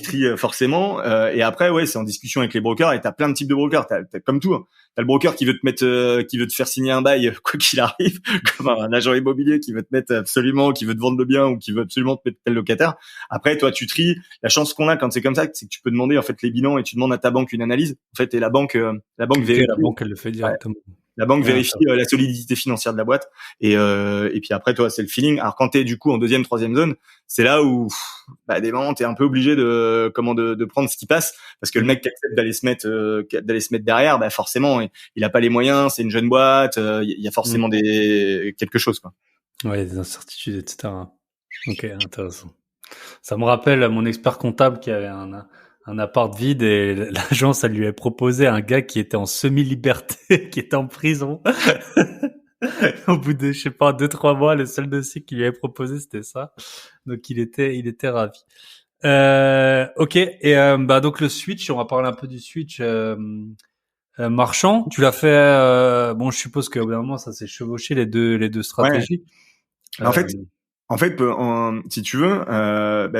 tri forcément. Et après, ouais, c'est en discussion avec les brokers, et t'as plein de types de brokers. T'as comme tout, hein. T'as le broker qui veut te faire signer un bail quoi qu'il arrive, comme un agent immobilier qui veut te mettre absolument, qui veut te vendre le bien, ou qui veut absolument te mettre tel locataire. Après, toi, tu tries. La chance qu'on a quand c'est comme ça, c'est que tu peux demander en fait les bilans, et tu demandes à ta banque une analyse. En fait, et la banque vérifie. La banque, elle le fait directement. Ouais. La banque vérifie la solidité financière de la boîte, et puis après, toi, c'est le feeling. Alors quand t'es du coup en deuxième, troisième zone, c'est là où des moments t'es un peu obligé de prendre ce qui passe, parce que le mec qui accepte d'aller se mettre derrière, forcément il a pas les moyens, c'est une jeune boîte, il y a forcément quelque chose, quoi. Ouais, des incertitudes, etc. Ok, intéressant. Ça me rappelle mon expert comptable qui avait un appart vide, et l'agence, elle lui a proposé un gars qui était en semi-liberté, qui était en prison. Au bout de, 2-3 mois, le seul dossier qu'il lui avait proposé, c'était ça. Donc, il était ravi. Ok. Et, donc le switch, on va parler un peu du switch. marchand. Tu l'as fait. Bon, je suppose qu'au bout d'un moment, ça s'est chevauché les deux Ouais. stratégies. En Euh, fait, si tu veux,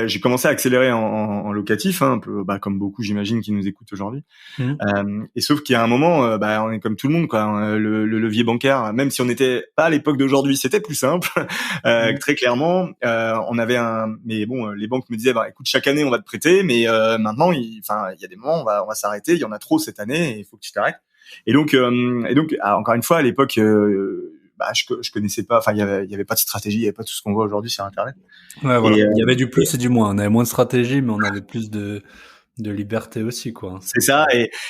j'ai commencé à accélérer en locatif, hein, un peu, comme beaucoup, j'imagine, qui nous écoutent aujourd'hui. mhm, Et sauf qu'il y a un moment, on est comme tout le monde, quoi. Le levier bancaire, même si on n'était pas à l'époque d'aujourd'hui, c'était plus simple. mhm. Très clairement, on avait mais bon, les banques me disaient, écoute, chaque année on va te prêter, mais maintenant, il y a des moments, on va s'arrêter. Il y en a trop cette année, et il faut que tu t'arrêtes. Et donc, encore une fois, à l'époque, je connaissais pas. Enfin, il y avait pas de stratégie, il y avait pas tout ce qu'on voit aujourd'hui sur Internet. Ouais, voilà. Et, Il y avait du plus et du moins. On avait moins de stratégie, mais on avait plus de liberté aussi, quoi. Hein. c'est ça.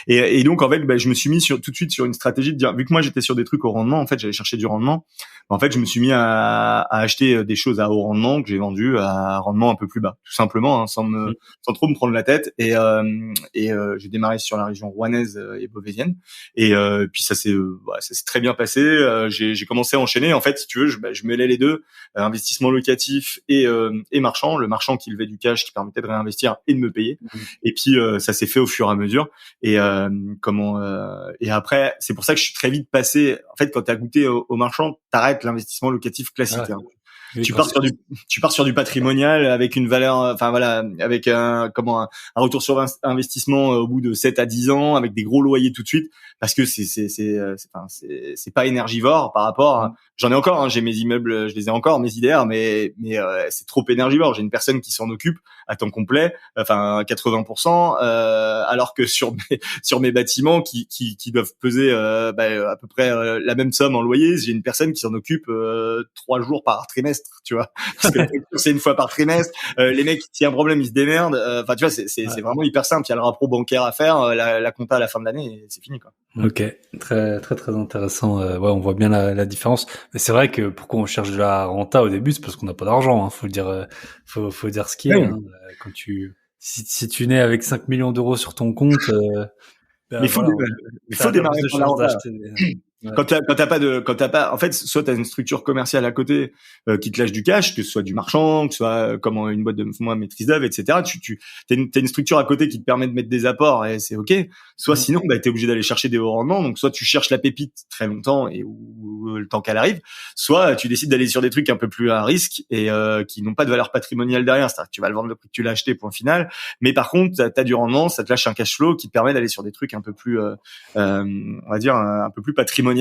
Et donc en fait, je me suis mis tout de suite sur une stratégie de dire, vu que moi j'étais sur des trucs au rendement, en fait, j'allais chercher du rendement. En fait, je me suis mis à acheter des choses à haut rendement que j'ai vendues à rendement un peu plus bas, tout simplement, hein, Mhm. sans trop me prendre la tête. J'ai démarré sur la région rouennaise et beauvaisienne. Puis ça s'est très bien passé. J'ai commencé à enchaîner. En fait, si tu veux, je mêlais les deux, investissement locatif et marchand. Le marchand qui levait du cash, qui permettait de réinvestir et de me payer. Mhm. Et puis ça s'est fait au fur et à mesure. Et après, c'est pour ça que je suis très vite passé. En fait, quand tu as goûté au marchand, t'arrêtes l'investissement locatif Ah, classique. Hein. oui, Tu pars sur du patrimonial avec une valeur, avec un retour sur investissement au bout de 7 à 10 ans, avec des gros loyers tout de suite, parce que c'est pas énergivore par rapport Mhm. j'en ai encore, hein, j'ai mes immeubles, je les ai encore, mes IDR, mais c'est trop énergivore. J'ai une personne qui s'en occupe à temps complet, 80%, alors que sur mes bâtiments qui doivent peser à peu près la même somme en loyer, j'ai une personne qui s'en occupe 3 jours par trimestre, tu vois, parce que la facture, c'est une fois par trimestre. Les mecs, s'il y a un problème, ils se démerdent. Tu vois, c'est Ouais. vraiment hyper simple. Il y a le rapport bancaire à faire, la compta à la fin de l'année, et c'est fini, quoi. Ok, très très très intéressant. Ouais, on voit bien la différence. Mais c'est vrai que pourquoi on cherche de la renta au début, c'est parce qu'on n'a pas d'argent. Hein. Faut le dire, faut dire ce qui est. Ouais. Hein. Si tu nais avec 5 millions d'euros sur ton compte, Mais ben voilà, il faut t'as démarrer plus de par la chances renta. d'acheter. Ouais. Quand t'as pas, en fait, soit t'as une structure commerciale à côté qui te lâche du cash, que ce soit du marchand, que ce soit comme une boîte de moi maîtrise d'œuvre, etc. T'as une structure à côté qui te permet de mettre des apports et c'est ok. Soit Mhm. sinon, t'es obligé d'aller chercher des hauts rendements. Donc soit tu cherches la pépite très longtemps et ou le temps qu'elle arrive, soit tu décides d'aller sur des trucs un peu plus à risque et qui n'ont pas de valeur patrimoniale derrière. C'est-à-dire que tu vas le vendre le prix que tu l'as acheté, point final. Mais par contre, t'as du rendement, ça te lâche un cash flow qui te permet d'aller sur des trucs un peu plus on va dire un peu plus patrimonial,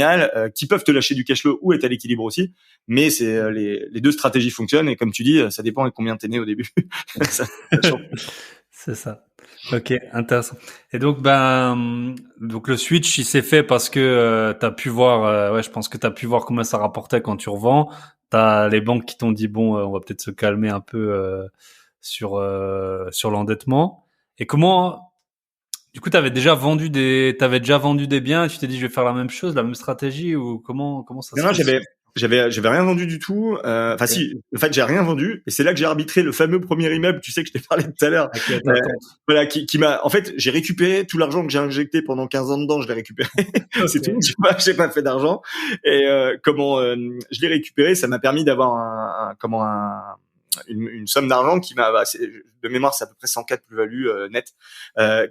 qui peuvent te lâcher du cash flow ou être à l'équilibre aussi. Mais c'est les deux stratégies fonctionnent et comme tu dis, ça dépend de combien t'es né au début. Ça change. C'est ça. Ok, intéressant. Et donc, donc le switch, il s'est fait parce que t'as pu voir, ouais, je pense que t'as pu voir combien ça rapportait quand tu revends. T'as les banques qui t'ont dit bon, on va peut-être se calmer un peu sur l'endettement. Et comment, du coup, t'avais déjà vendu des biens. Et tu t'es dit je vais faire la même chose, la même stratégie ou comment ça se Non, passe? j'avais rien vendu du tout. Ok, Si, en fait, j'ai rien vendu, et c'est là que j'ai arbitré le fameux premier immeuble, tu sais, que je t'ai parlé tout à l'heure. ok, Euh, t'attends. voilà, qui m'a, en fait, j'ai récupéré tout l'argent que j'ai injecté pendant 15 ans dedans, je l'ai récupéré. C'est Ok. tout. J'ai pas fait d'argent. Et je l'ai récupéré, ça m'a permis d'avoir une somme d'argent qui m'a, de mémoire, c'est à peu près 104 plus-value nette,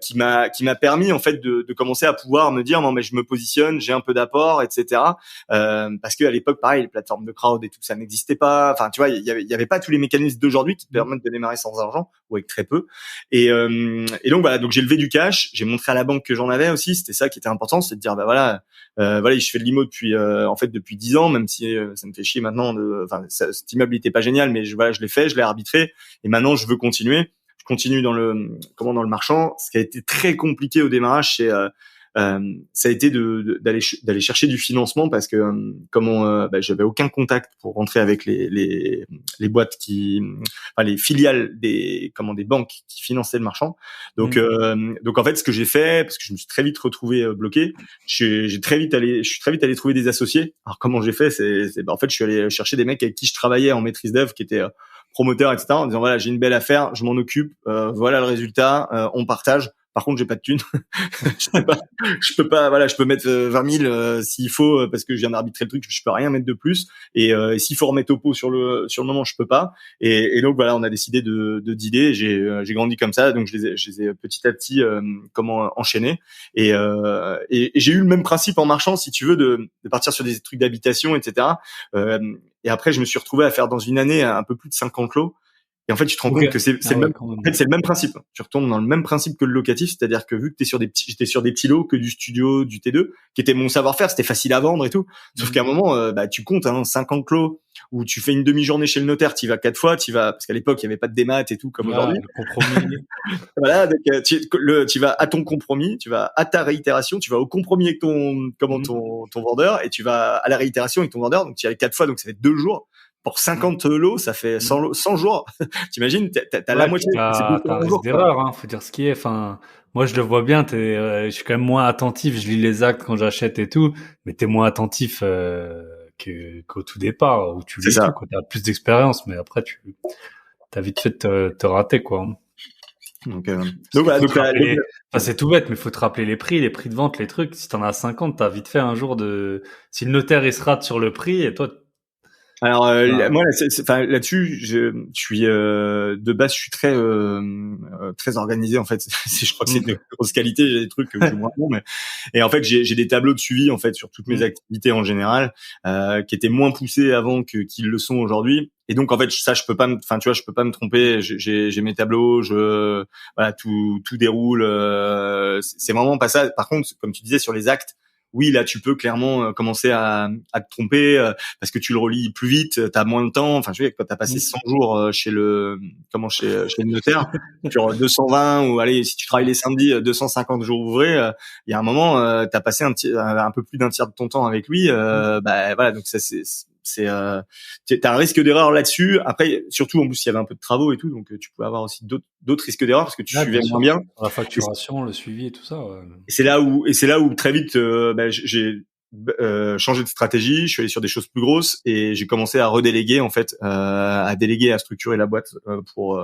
qui m'a permis en fait de commencer à pouvoir me dire non mais je me positionne, j'ai un peu d'apport, etc. Parce que à l'époque, pareil, les plateformes de crowd et tout ça n'existait pas. Enfin, tu vois, il y avait pas tous les mécanismes d'aujourd'hui qui te permettent de démarrer sans argent ou avec très peu. Et donc voilà, donc j'ai levé du cash, j'ai montré à la banque que j'en avais aussi. C'était ça qui était important, c'est de dire voilà, je fais de l'IMO depuis 10 ans, même si ça me fait chier maintenant. Cet immeuble était pas génial, mais je l'ai fait, je l'ai arbitré, et maintenant je veux continuer. Je continue dans le marchand. Ce qui a été très compliqué au démarrage, ça a été d'aller chercher du financement parce que j'avais aucun contact pour rentrer avec les boîtes les filiales des banques qui finançaient le marchand. Donc Mm. donc en fait ce que j'ai fait, parce que je me suis très vite retrouvé bloqué, je suis très vite allé trouver des associés. Alors comment j'ai fait, en fait je suis allé chercher des mecs avec qui je travaillais en maîtrise d'œuvre qui étaient promoteurs, etc., en disant voilà, j'ai une belle affaire, je m'en occupe, voilà le résultat, on partage, Par contre, j'ai pas de thunes. Voilà, je peux mettre 20 000 s'il faut parce que je viens d'arbitrer le truc, je peux rien mettre de plus. Et s'il faut remettre au pot sur le moment, je peux pas. Et donc voilà, on a décidé de dealer. J'ai grandi comme ça, donc je les ai petit à petit comment enchaîner. Et j'ai eu le même principe en marchant, si tu veux, de partir sur des trucs d'habitation, etc. Et après, je me suis retrouvé à faire dans une année un peu plus de 50 lots. Et en fait, tu te rends compte que c'est le même. En fait, c'est le même principe. Tu retombes dans le même principe que le locatif, c'est-à-dire que vu que j'étais sur des petits lots que du studio, du T2, qui était mon savoir-faire, c'était facile à vendre et tout. Sauf qu'à un moment, tu comptes 50 lots où tu fais une demi-journée chez le notaire, tu y vas 4 fois, parce qu'à l'époque il y avait pas de démat et tout comme aujourd'hui. Le compromis. Voilà, donc tu vas à ton compromis, tu vas à ta réitération, tu vas au compromis avec ton vendeur et tu vas à la réitération avec ton vendeur. Donc tu y vas 4 fois, donc ça fait 2 jours. Pour 50 lots, ça fait 100 jours. T'imagines, t'as la moitié. T'as un risque d'erreur, hein, faut dire ce qui est. Enfin, moi, je le vois bien, je suis quand même moins attentif, je lis les actes quand j'achète et tout, mais t'es moins attentif, qu'au tout départ, où tu lis tout, quoi. T'as plus d'expérience, mais après, t'as vite fait de te rater, quoi. Donc voilà, c'est tout bête, mais faut te rappeler les prix de vente, les trucs. Si t'en as 50, t'as vite fait un jour si le notaire, il se rate sur le prix, et toi, alors moi là-dessus je suis de base je suis très organisé en fait. Je crois que c'est une grosse qualité. J'ai des trucs que je moins bon, mais et en fait j'ai des tableaux de suivi en fait sur toutes mes activités en général qui étaient moins poussés avant qu'ils le sont aujourd'hui. Et donc en fait ça je peux pas je peux pas me tromper. J'ai mes tableaux, voilà, tout déroule. C'est vraiment pas ça. Par contre, comme tu disais sur les actes, oui, là, tu peux clairement commencer à te tromper parce que tu le relis plus vite, t'as moins de temps. Enfin, je veux dire, quand t'as passé 100 jours chez le notaire, sur 220 ou allez, si tu travailles les samedis, 250 jours ouvrés, il y a un moment, t'as passé un peu plus d'un tiers de ton temps avec lui. Voilà, donc ça t'as un risque d'erreur là-dessus. Après, surtout en plus, il y avait un peu de travaux et tout, donc tu pouvais avoir aussi d'autres risques d'erreur parce que tu suivais moins bien. La facturation, le suivi et tout ça. Ouais. Et c'est là où très vite j'ai changé de stratégie. Je suis allé sur des choses plus grosses et j'ai commencé à redéléguer en fait, à déléguer, à structurer la boîte pour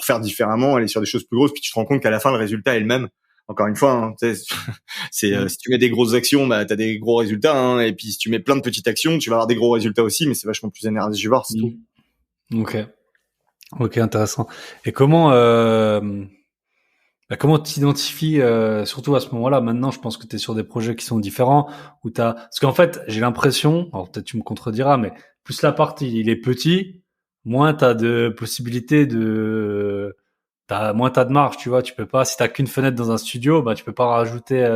faire différemment, aller sur des choses plus grosses. Puis tu te rends compte qu'à la fin le résultat est le même. Encore une fois, hein, si tu mets des grosses actions, t'as des gros résultats, hein, et puis si tu mets plein de petites actions, tu vas avoir des gros résultats aussi, mais c'est vachement plus énergivore, c'est tout. Ok, intéressant. Et comment t'identifies, surtout à ce moment-là? Maintenant, je pense que t'es sur des projets qui sont différents, parce qu'en fait, j'ai l'impression, alors peut-être tu me contrediras, mais plus l'appart il est petit, moins t'as de possibilités moins t'as de marge, tu vois. Tu peux pas, si t'as qu'une fenêtre dans un studio, tu peux pas rajouter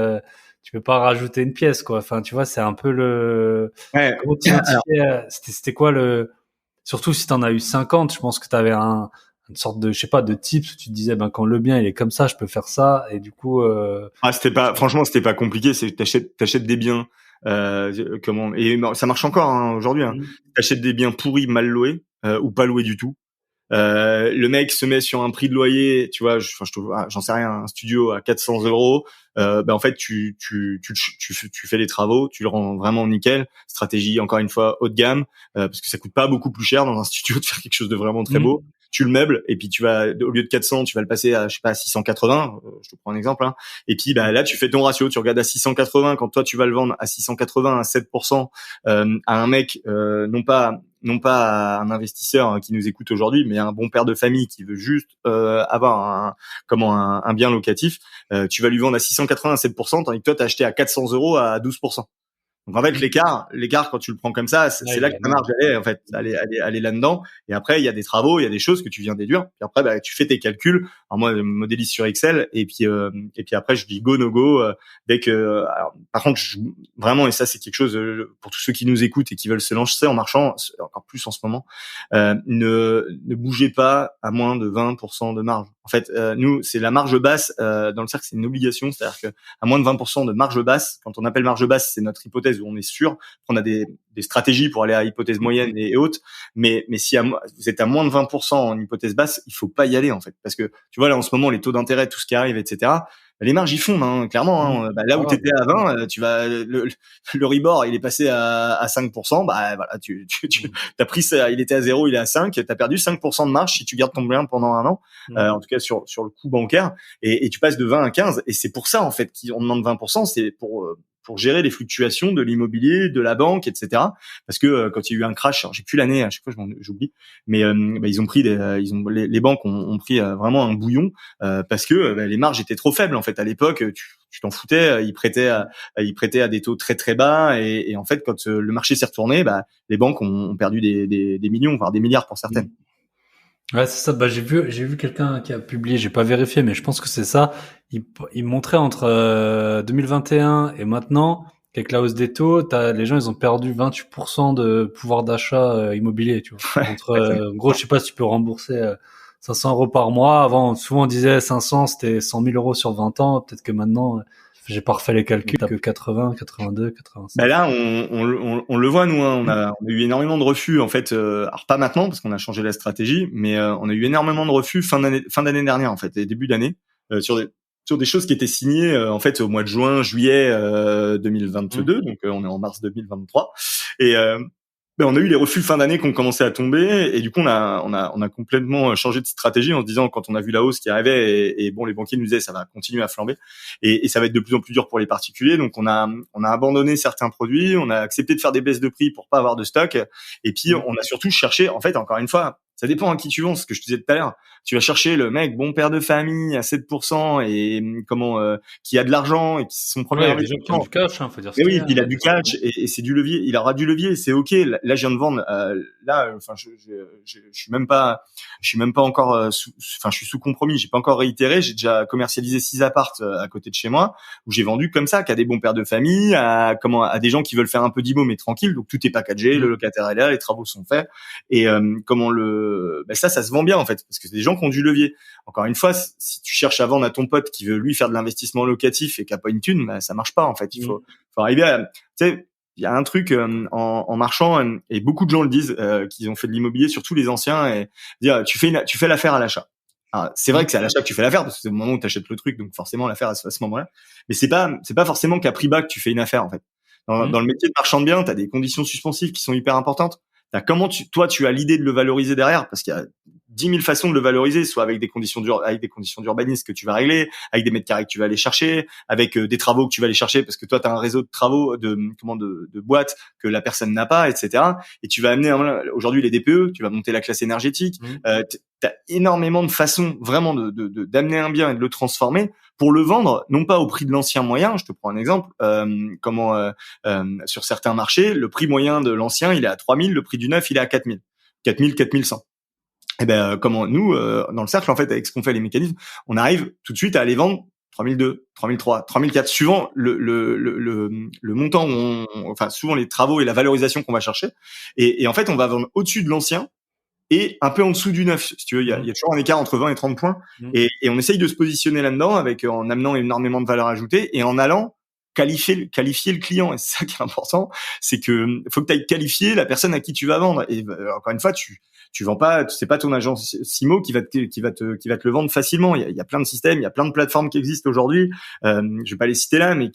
une pièce, quoi. Enfin, tu vois, c'est un peu Ouais. Comment t'identifiais, c'était quoi surtout si t'en as eu 50, je pense que t'avais une sorte de, je sais pas, de tips où tu te disais, quand le bien il est comme ça, je peux faire ça, et du coup, franchement, c'était pas compliqué. C'est t'achètes des biens, et ça marche encore, hein, aujourd'hui, hein. T'achètes des biens pourris, mal loués, ou pas loués du tout. Le mec se met sur un prix de loyer, tu vois, j'en sais rien, un studio à 400 €. En fait, tu fais les travaux, tu le rends vraiment nickel. Stratégie, encore une fois, haut de gamme, parce que ça coûte pas beaucoup plus cher dans un studio de faire quelque chose de vraiment très beau. Tu le meubles, et puis au lieu de 400, tu vas le passer à, je sais pas, 680. Je te prends un exemple, hein. Et puis, là, tu fais ton ratio, tu regardes à 680, quand toi, tu vas le vendre à 680, à 7%, à un mec, non pas à un investisseur qui nous écoute aujourd'hui, mais à un bon père de famille qui veut juste avoir un bien locatif, tu vas lui vendre à 680 à 7%, tandis que toi t'as acheté à 400 € à 12%. Donc en fait l'écart quand tu le prends comme ça, c'est là que ta marge elle est là-dedans. Et après il y a des travaux, il y a des choses que tu viens déduire. Puis après tu fais tes calculs. Alors moi je modélise sur Excel et puis après je dis go no go dès que. Alors, par contre vraiment, et ça c'est quelque chose pour tous ceux qui nous écoutent et qui veulent se lancer en marchand, encore plus en ce moment, ne bougez pas à moins de 20% de marge. En fait, nous c'est la marge basse dans le cercle, c'est une obligation, c'est-à-dire que à moins de 20% de marge basse, quand on appelle marge basse, c'est notre hypothèse où on est sûr. On a des stratégies pour aller à hypothèse moyenne et haute, mais si vous êtes à moins de 20% en hypothèse basse, il faut pas y aller en fait, parce que tu vois là en ce moment les taux d'intérêt, tout ce qui arrive, etc. les marges ils fondent, hein, clairement. Hein. Là où t'étais à 20, tu vas le Ribor, il est passé à 5%. Bah voilà, t'as pris ça, il était à 0, il est à 5, t'as perdu 5% de marge si tu gardes ton bien pendant un an. En tout cas sur le coût bancaire, et tu passes de 20 à 15. Et c'est pour ça en fait qu'on demande 20%, c'est pour gérer les fluctuations de l'immobilier, de la banque, etc. Parce que quand il y a eu un crash, alors j'ai plus l'année, à chaque fois j'oublie, mais ils ont pris les banques ont pris vraiment un bouillon parce que les marges étaient trop faibles en fait à l'époque. Tu t'en foutais, ils prêtaient à des taux très très bas, et en fait quand le marché s'est retourné, les banques ont perdu des millions, voire des milliards pour certaines. Ouais, c'est ça. Bah, j'ai vu quelqu'un qui a publié, j'ai pas vérifié, mais je pense que c'est ça. Il montrait entre 2021 et maintenant qu'avec la hausse des taux, les gens, ils ont perdu 28% de pouvoir d'achat immobilier, tu vois. En gros, je sais pas si tu peux rembourser 500 € par mois. Avant, souvent on disait 500, c'était 100 000 € sur 20 ans. Peut-être que maintenant, j'ai pas refait les calculs, t'as que 80, 82, 85. Là, on le voit, nous, hein, on a eu énormément de refus, en fait. Alors pas maintenant, parce qu'on a changé la stratégie, mais on a eu énormément de refus fin d'année dernière, en fait, et début d'année, sur des choses qui étaient signées, en fait, au mois de juin, juillet 2022, donc on est en mars 2023, et on a eu les refus fin d'année qui ont commencé à tomber, et du coup on a complètement changé de stratégie en se disant, quand on a vu la hausse qui arrivait, et bon, les banquiers nous disaient ça va continuer à flamber, et ça va être de plus en plus dur pour les particuliers, donc on a abandonné certains produits, on a accepté de faire des baisses de prix pour pas avoir de stock, et puis on a surtout cherché, en fait, encore une fois, ça dépend à qui tu vends, ce que je te disais tout à l'heure. Tu vas chercher le mec bon père de famille à 7%, et qui a de l'argent et qui son premier investissement. Des gens qui ont du cash, hein, faut dire. Mais oui, il a du cash, et c'est du levier. Il aura du levier, c'est ok. Là, je viens de vendre. Enfin, je suis même pas encore. Enfin, je suis sous compromis. J'ai pas encore réitéré. J'ai déjà commercialisé 6 apparts à côté de chez moi, où j'ai vendu comme ça, qu'à des bons pères de famille, à des gens qui veulent faire un peu d'immo mais tranquille. Donc tout est packagé, le locataire est là, les travaux sont faits, et ça se vend bien en fait, parce que c'est des gens qui ont du levier. Encore une fois, si tu cherches à vendre à ton pote qui veut lui faire de l'investissement locatif et qui a pas une thune, ça marche pas en fait. Il faut arriver à, tu sais, il y a un truc en marchand, et beaucoup de gens le disent, qu'ils ont fait de l'immobilier, surtout les anciens, et dire tu fais l'affaire à l'achat. Alors, c'est vrai que c'est à l'achat que tu fais l'affaire, parce que c'est au moment où tu achètes le truc, donc forcément l'affaire à ce moment-là. Mais c'est pas forcément qu'à prix bas que tu fais une affaire en fait. Dans le métier de marchand de biens, tu as des conditions suspensives qui sont hyper importantes. Comment tu as l'idée de le valoriser derrière, parce qu'il y a 10 000 façons de le valoriser, soit avec des conditions d'urbanisme que tu vas régler, avec des mètres carrés que tu vas aller chercher, avec des travaux que tu vas aller chercher, parce que toi tu as un réseau de travaux de boîtes que la personne n'a pas, etc. Et tu vas amener aujourd'hui les DPE, tu vas monter la classe énergétique. Tu as énormément de façons vraiment d'amener un bien et de le transformer pour le vendre, non pas au prix de l'ancien moyen. Je te prends un exemple. Sur certains marchés, le prix moyen de l'ancien, il est à 3 000, le prix du neuf, il est à 4 000, 4 100. Et nous, dans le cercle, en fait, avec ce qu'on fait, les mécanismes, on arrive tout de suite à aller vendre 3002, 3003, 3004, suivant le montant enfin, souvent les travaux et la valorisation qu'on va chercher. Et en fait, on va vendre au-dessus de l'ancien et un peu en dessous du neuf. Si tu veux, il y a toujours un écart entre 20 et 30 points. Et on essaye de se positionner là-dedans en amenant énormément de valeur ajoutée et en allant qualifier le client. Et c'est ça qui est important, c'est que faut que tu ailles qualifier la personne à qui tu vas vendre. Et encore une fois, tu vends pas, c'est pas ton agence Simo qui va te le vendre facilement. Il y a plein de systèmes, il y a plein de plateformes qui existent aujourd'hui. Je vais pas les citer là, mais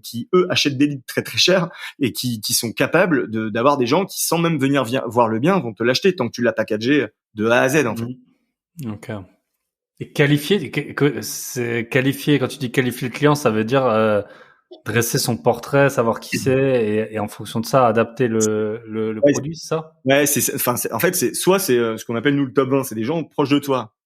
qui eux achètent des leads très très chers et qui sont capables d'avoir des gens qui, sans même venir voir le bien, vont te l'acheter tant que tu l'as packagé de A à Z en fait. Ok. Et qualifier, quand tu dis qualifier le client, ça veut dire dresser son portrait, savoir qui c'est, et en fonction de ça adapter le produit, c'est ça? Ouais, en fait c'est ce qu'on appelle nous le top 20, c'est des gens proches de toi.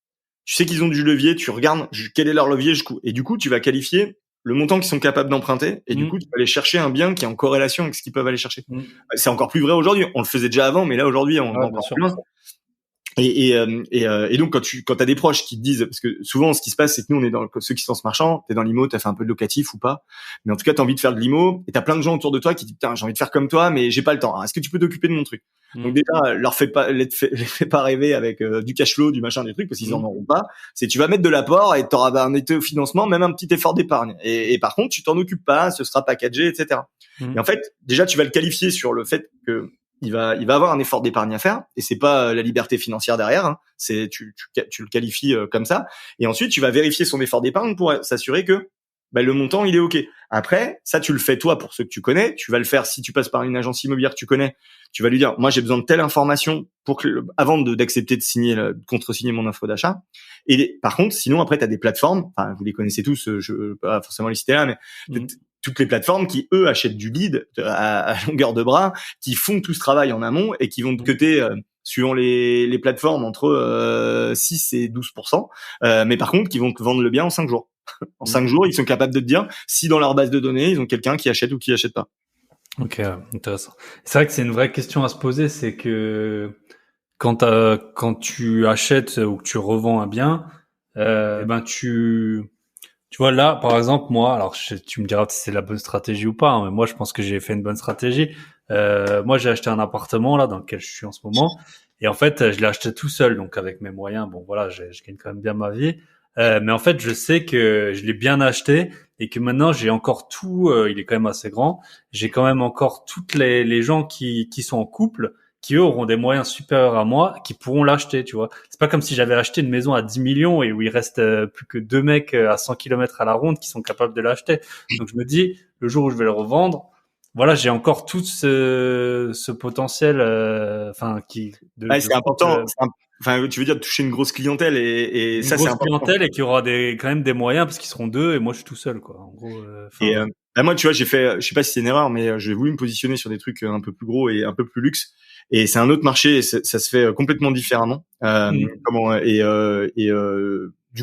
Tu sais qu'ils ont du levier, tu regardes quel est leur levier, et du coup tu vas qualifier le montant qu'ils sont capables d'emprunter, et du coup tu vas aller chercher un bien qui est en corrélation avec ce qu'ils peuvent aller chercher. C'est encore plus vrai aujourd'hui. On le faisait déjà avant, mais là aujourd'hui on va encore plus loin. Et donc quand t'as des proches qui te disent, parce que souvent ce qui se passe c'est que nous on est dans ceux qui sont ce marchand, t'es dans l'IMO, t'as fait un peu de locatif ou pas, mais en tout cas t'as envie de faire de l'IMO, et t'as plein de gens autour de toi qui disent putain j'ai envie de faire comme toi mais j'ai pas le temps. Alors, est-ce que tu peux t'occuper de mon truc? Donc déjà les fais pas rêver avec du cash flow, du machin, des trucs, parce qu'ils en auront pas. C'est tu vas mettre de l'apport et t'auras un financement, même un petit effort d'épargne. Et par contre tu t'en occupes pas, ce sera packagé, etc. Et en fait déjà tu vas le qualifier sur le fait que il va avoir un effort d'épargne à faire, et c'est pas la liberté financière derrière, hein. C'est tu le qualifies comme ça, et ensuite tu vas vérifier son effort d'épargne pour s'assurer que le montant il est ok. Après, ça tu le fais toi pour ceux que tu connais. Tu vas le faire si tu passes par une agence immobilière que tu connais. Tu vas lui dire, moi j'ai besoin de telle information pour que avant d'accepter de signer, de contresigner mon offre d'achat. Et par contre, sinon après t'as des plateformes. Enfin, vous les connaissez tous. Je pas forcément les citer là, mais toutes les plateformes qui eux achètent du lead à longueur de bras, qui font tout ce travail en amont et qui vont te cuter suivant les plateformes entre 6 et 12%, mais par contre qui vont te vendre le bien en 5 jours. En 5 jours, ils sont capables de te dire si dans leur base de données, ils ont quelqu'un qui achète ou qui achète pas. Ok, intéressant. C'est vrai que c'est une vraie question à se poser, c'est que quand tu achètes ou que tu revends un bien, eh ben tu vois là, par exemple, moi, alors tu me diras si c'est la bonne stratégie ou pas, hein, mais moi je pense que j'ai fait une bonne stratégie. Moi j'ai acheté un appartement là dans lequel je suis en ce moment, et en fait je l'ai acheté tout seul, donc avec mes moyens. Bon voilà, je gagne quand même bien ma vie, mais en fait je sais que je l'ai bien acheté et que maintenant j'ai encore tout. Il est quand même assez grand. J'ai quand même encore toutes les gens qui sont en couple, qui eux auront des moyens supérieurs à moi, qui pourront l'acheter, tu vois. C'est pas comme si j'avais acheté une maison à 10 millions et où il reste plus que deux mecs à 100 kilomètres à la ronde qui sont capables de l'acheter. Donc je me dis, le jour où je vais le revendre, voilà, j'ai encore tout ce potentiel, enfin C'est important. Enfin, tu veux dire de toucher une grosse clientèle et une ça c'est grosse important. clientèle et qui aura quand même des moyens parce qu'ils seront deux et moi je suis tout seul, quoi. En gros, Et moi, tu vois, j'ai fait, je sais pas si c'est une erreur, mais j'ai voulu me positionner sur des trucs un peu plus gros et un peu plus luxe. Et c'est un autre marché, et ça se fait complètement différemment. Du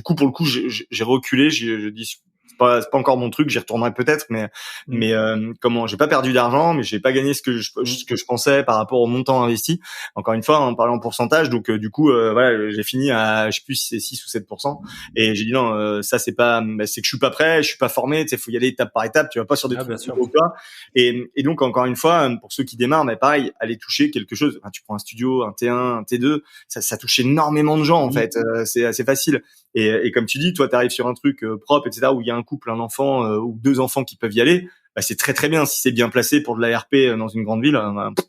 coup, pour le coup, j'ai reculé. Je dis, c'est pas encore mon truc. J'y retournerai peut-être, mais j'ai pas perdu d'argent, mais j'ai pas gagné ce que je pensais par rapport au montant investi. Encore une fois, en parlant en pourcentage, donc du coup, voilà, j'ai fini à, je sais plus si c'est 6 ou 7%. Et j'ai dit non, ça c'est pas, c'est que je suis pas prêt, je suis pas formé. Tu sais, faut y aller étape par étape. Tu vas pas sur des trucs bien sûr. ou quoi. Et donc encore une fois, pour ceux qui démarrent, mais pareil, aller toucher quelque chose. Enfin, tu prends un studio, un T1, un T2, ça touche énormément de gens en fait. C'est assez facile. Et comme tu dis, toi, t'arrives sur un truc propre, etc., où il y a un couple, un enfant ou deux enfants qui peuvent y aller. Bah, c'est très très bien si c'est bien placé pour de la RP dans une grande ville.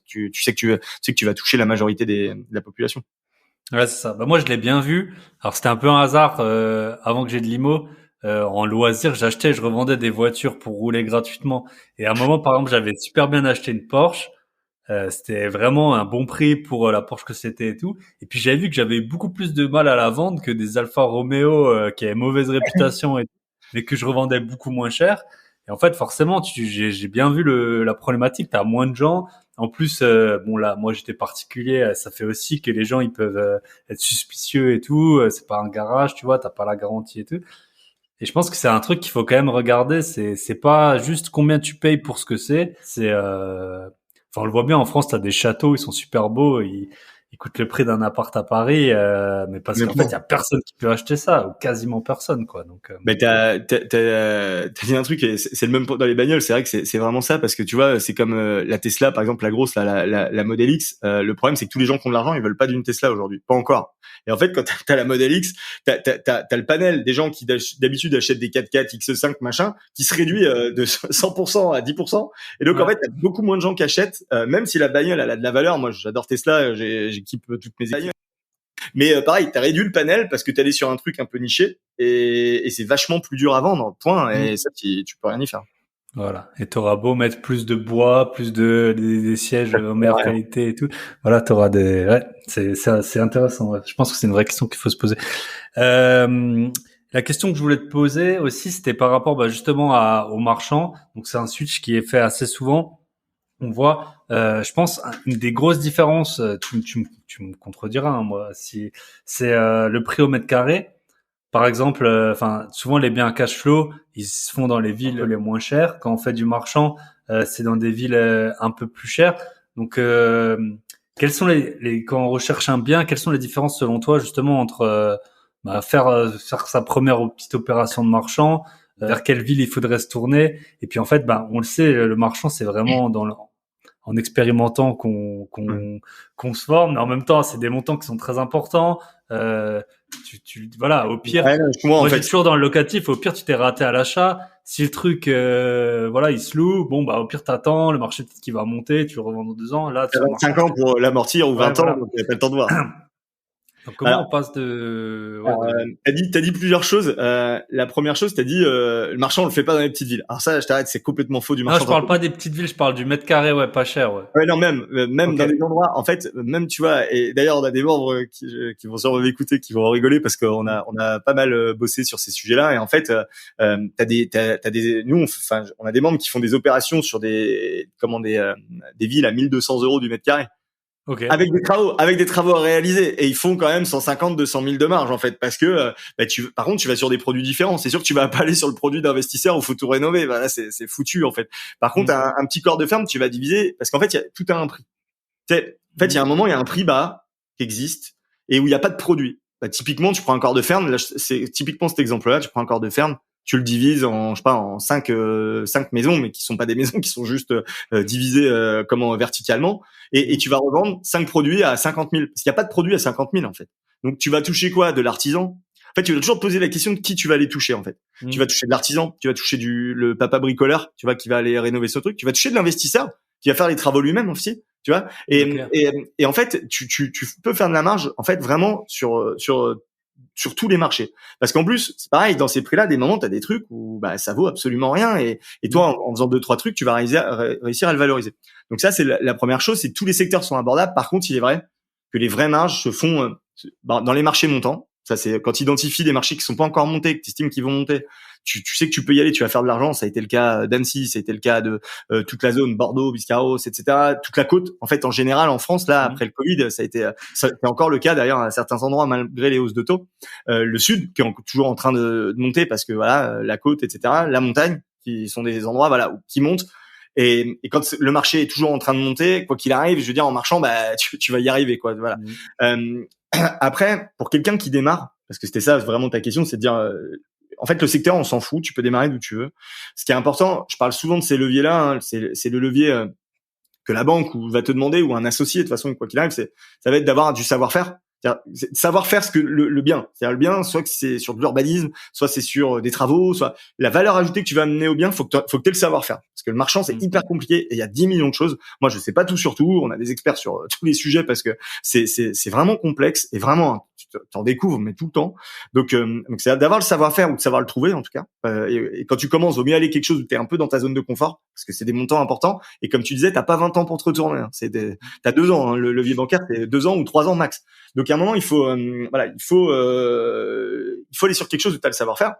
Tu sais que tu vas toucher la majorité de la population. Ouais, c'est ça. Bah, moi, je l'ai bien vu. Alors, c'était un peu un hasard. Avant que j'ai de l'IMO, en loisir, j'achetais et je revendais des voitures pour rouler gratuitement. Et à un moment, par exemple, j'avais super bien acheté une Porsche. C'était vraiment un bon prix pour la Porsche que c'était et tout. Et puis, j'avais vu que j'avais eu beaucoup plus de mal à la vendre que des Alfa Romeo qui avaient mauvaise réputation, mais que je revendais beaucoup moins cher. Et en fait, forcément, j'ai bien vu la problématique. T'as moins de gens. En plus, bon là, moi j'étais particulier, ça fait aussi que les gens ils peuvent être suspicieux et tout. C'est pas un garage, tu vois, t'as pas la garantie et tout. Et je pense que c'est un truc qu'il faut quand même regarder. C'est pas juste combien tu payes pour ce que c'est. Enfin on le voit bien en France, t'as des châteaux, ils sont super beaux, ils coûtent le prix d'un appart à Paris, mais parce qu'en fait il y a personne qui peut acheter ça ou quasiment personne quoi. Donc Mais t'as dit un truc et c'est le même dans les bagnoles. C'est vrai que c'est vraiment ça parce que tu vois, c'est comme la Tesla par exemple, la grosse, la Model X. Le problème c'est que tous les gens qui ont de l'argent, ils veulent pas d'une Tesla aujourd'hui, pas encore. Et en fait, quand t'as la Model X, t'as le panel des gens qui d'habitude achètent des 4x4, X5 machin, qui se réduit de 100% à 10%. Et donc en fait, t'as beaucoup moins de gens qui achètent, même si la bagnole elle a de la valeur. Moi, j'adore Tesla, j'équipe toutes mes bagnoles. Mais pareil, t'as réduit le panel parce que t'es allé sur un truc un peu niché et c'est vachement plus dur à vendre, point. Et ça, tu peux rien y faire. Voilà. Et t'auras beau mettre plus de bois, plus des sièges en meilleure qualité et tout. Voilà, t'auras c'est intéressant. Ouais. Je pense que c'est une vraie question qu'il faut se poser. La question que je voulais te poser aussi, c'était par rapport, justement aux marchands. Donc c'est un switch qui est fait assez souvent. On voit, je pense, une des grosses différences, tu me contrediras, hein, moi, si c'est le prix au mètre carré. Par exemple, enfin, souvent les biens cash flow, ils se font dans les villes les moins chères. Quand on fait du marchand, c'est dans des villes un peu plus chères. Donc, quels sont quand on recherche un bien, quelles sont les différences selon toi justement entre faire sa première petite opération de marchand, vers quelle ville il faudrait se tourner, et puis en fait, on le sait, le marchand c'est vraiment en expérimentant qu'on se forme, mais en même temps, c'est des montants qui sont très importants. Voilà, au pire, moi j'ai toujours dans le locatif, au pire tu t'es raté à l'achat, si le truc il se loue, bon au pire t'attends, le marché peut-être qu'il va monter, tu le revends dans 2 ans, là tu as 25 ans pour l'amortir ou 20 ans, donc t'as pas le temps de voir. Donc comment on passe T'as dit plusieurs choses. La première chose, t'as dit le marchand on le fait pas dans les petites villes. Alors ça, je t'arrête, c'est complètement faux du marchand. Non, je parle pas des petites villes, je parle du mètre carré, ouais, pas cher, ouais. Ouais, non, même Okay. dans des endroits, en fait, même tu vois, et d'ailleurs on a des membres qui vont sûrement m'écouter, qui vont rigoler parce qu'on a pas mal bossé sur ces sujets-là. Et en fait, on a des membres qui font des opérations sur des villes à 1 200 € du mètre carré. Okay. Avec des travaux à réaliser, et ils font quand même 150, 200 000 de marge en fait, parce que par contre tu vas sur des produits différents. C'est sûr que tu vas pas aller sur le produit d'investisseur où faut tout rénover. Là c'est foutu en fait. Par contre un petit corps de ferme tu vas diviser, parce qu'en fait tout a un prix. En fait il y a un moment, il y a un prix bas qui existe et où il y a pas de produit. Typiquement tu prends un corps de ferme, là, c'est typiquement cet exemple-là, tu prends un corps de ferme, tu le divises en, je sais pas, en 5 maisons, mais qui sont pas des maisons, qui sont juste divisées verticalement, et tu vas revendre 5 produits à 50 000, parce qu'il y a pas de produit à 50 000 en fait. Donc tu vas toucher quoi? De l'artisan. En fait, tu vas toujours te poser la question de qui tu vas aller toucher en fait. Tu vas toucher de l'artisan, tu vas toucher le papa bricoleur, tu vois, qui va aller rénover ce truc, tu vas toucher de l'investisseur qui va faire les travaux lui-même aussi, tu vois. Et en fait, tu peux faire de la marge en fait vraiment sur tous les marchés. Parce qu'en plus, c'est pareil, dans ces prix-là, des moments, t'as des trucs où ça vaut absolument rien, et toi, en faisant 2-3 trucs, tu vas réussir à le valoriser. Donc ça, c'est la première chose, c'est que tous les secteurs sont abordables. Par contre, il est vrai que les vraies marges se font dans les marchés montants. Ça, c'est quand tu identifies des marchés qui sont pas encore montés, que tu estimes qu'ils vont monter. Tu sais que tu peux y aller, tu vas faire de l'argent. Ça a été le cas d'Annecy, ça a été le cas de toute la zone Bordeaux, Biscarrosse, etc. Toute la côte. En fait, en général, en France, là, après le Covid, ça c'est encore le cas d'ailleurs à certains endroits malgré les hausses de taux. Le sud, qui est toujours en train de monter parce que voilà, la côte, etc. La montagne, qui sont des endroits qui montent. Et quand le marché est toujours en train de monter, quoi qu'il arrive, je veux dire, en marchant, tu vas y arriver, quoi. Voilà. Après, pour quelqu'un qui démarre, parce que c'était ça vraiment ta question, c'est de dire, en fait, le secteur, on s'en fout, tu peux démarrer d'où tu veux. Ce qui est important, je parle souvent de ces leviers-là, c'est le levier que la banque va te demander, ou un associé, de toute façon, quoi qu'il arrive, ça va être d'avoir du savoir-faire. Savoir faire ce que le bien. C'est-à-dire le bien, soit que c'est sur de l'urbanisme, soit c'est sur des travaux, soit la valeur ajoutée que tu vas amener au bien, faut que t'aies le savoir-faire. Parce que le marchand, c'est hyper compliqué, et il y a 10 millions de choses. Moi, je sais pas tout sur tout. On a des experts sur tous les sujets parce que c'est vraiment complexe, et vraiment, tu t'en découvres, mais tout le temps. Donc c'est d'avoir le savoir-faire, ou de savoir le trouver, en tout cas. Et quand tu commences, vaut mieux aller quelque chose où t'es un peu dans ta zone de confort, parce que c'est des montants importants. Et comme tu disais, t'as pas 20 ans pour te retourner. Hein. T'as 2 ans, hein. Le levier bancaire, c'est 2 ans ou 3 ans max. Donc à un moment, il faut aller sur quelque chose où tu as le savoir-faire.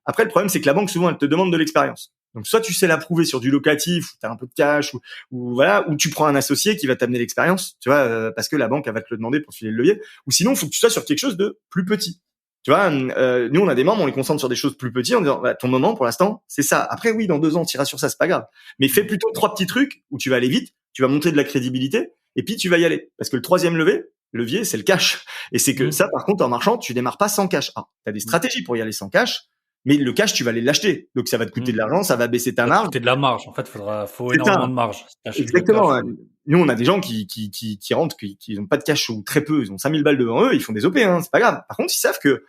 Après, le problème, c'est que la banque, souvent, elle te demande de l'expérience. Donc soit tu sais la prouver sur du locatif, où tu as un peu de cash, ou tu prends un associé qui va t'amener l'expérience, tu vois, parce que la banque, elle va te le demander pour filer le levier. Ou sinon, il faut que tu sois sur quelque chose de plus petit. Tu vois, nous, on a des membres, on les concentre sur des choses plus petites en disant, ton moment, pour l'instant, c'est ça. Après, oui, dans 2 ans, tu iras sur ça, c'est pas grave. Mais fais plutôt 3 petits trucs où tu vas aller vite, tu vas montrer de la crédibilité, et puis tu vas y aller. Parce que le troisième levier, c'est le cash. Et c'est que ça, par contre, en marchand, tu démarres pas sans cash. Ah, t'as des stratégies pour y aller sans cash, mais le cash, tu vas aller l'acheter. Donc, ça va te coûter de l'argent, ça va baisser ta marge. Ça va coûter de la marge. En fait, faut énormément de marge. Exactement. Nous, on a des gens qui rentrent, qui ont pas de cash ou très peu. Ils ont 5000 balles devant eux, ils font des OP, hein. C'est pas grave. Par contre, ils savent que,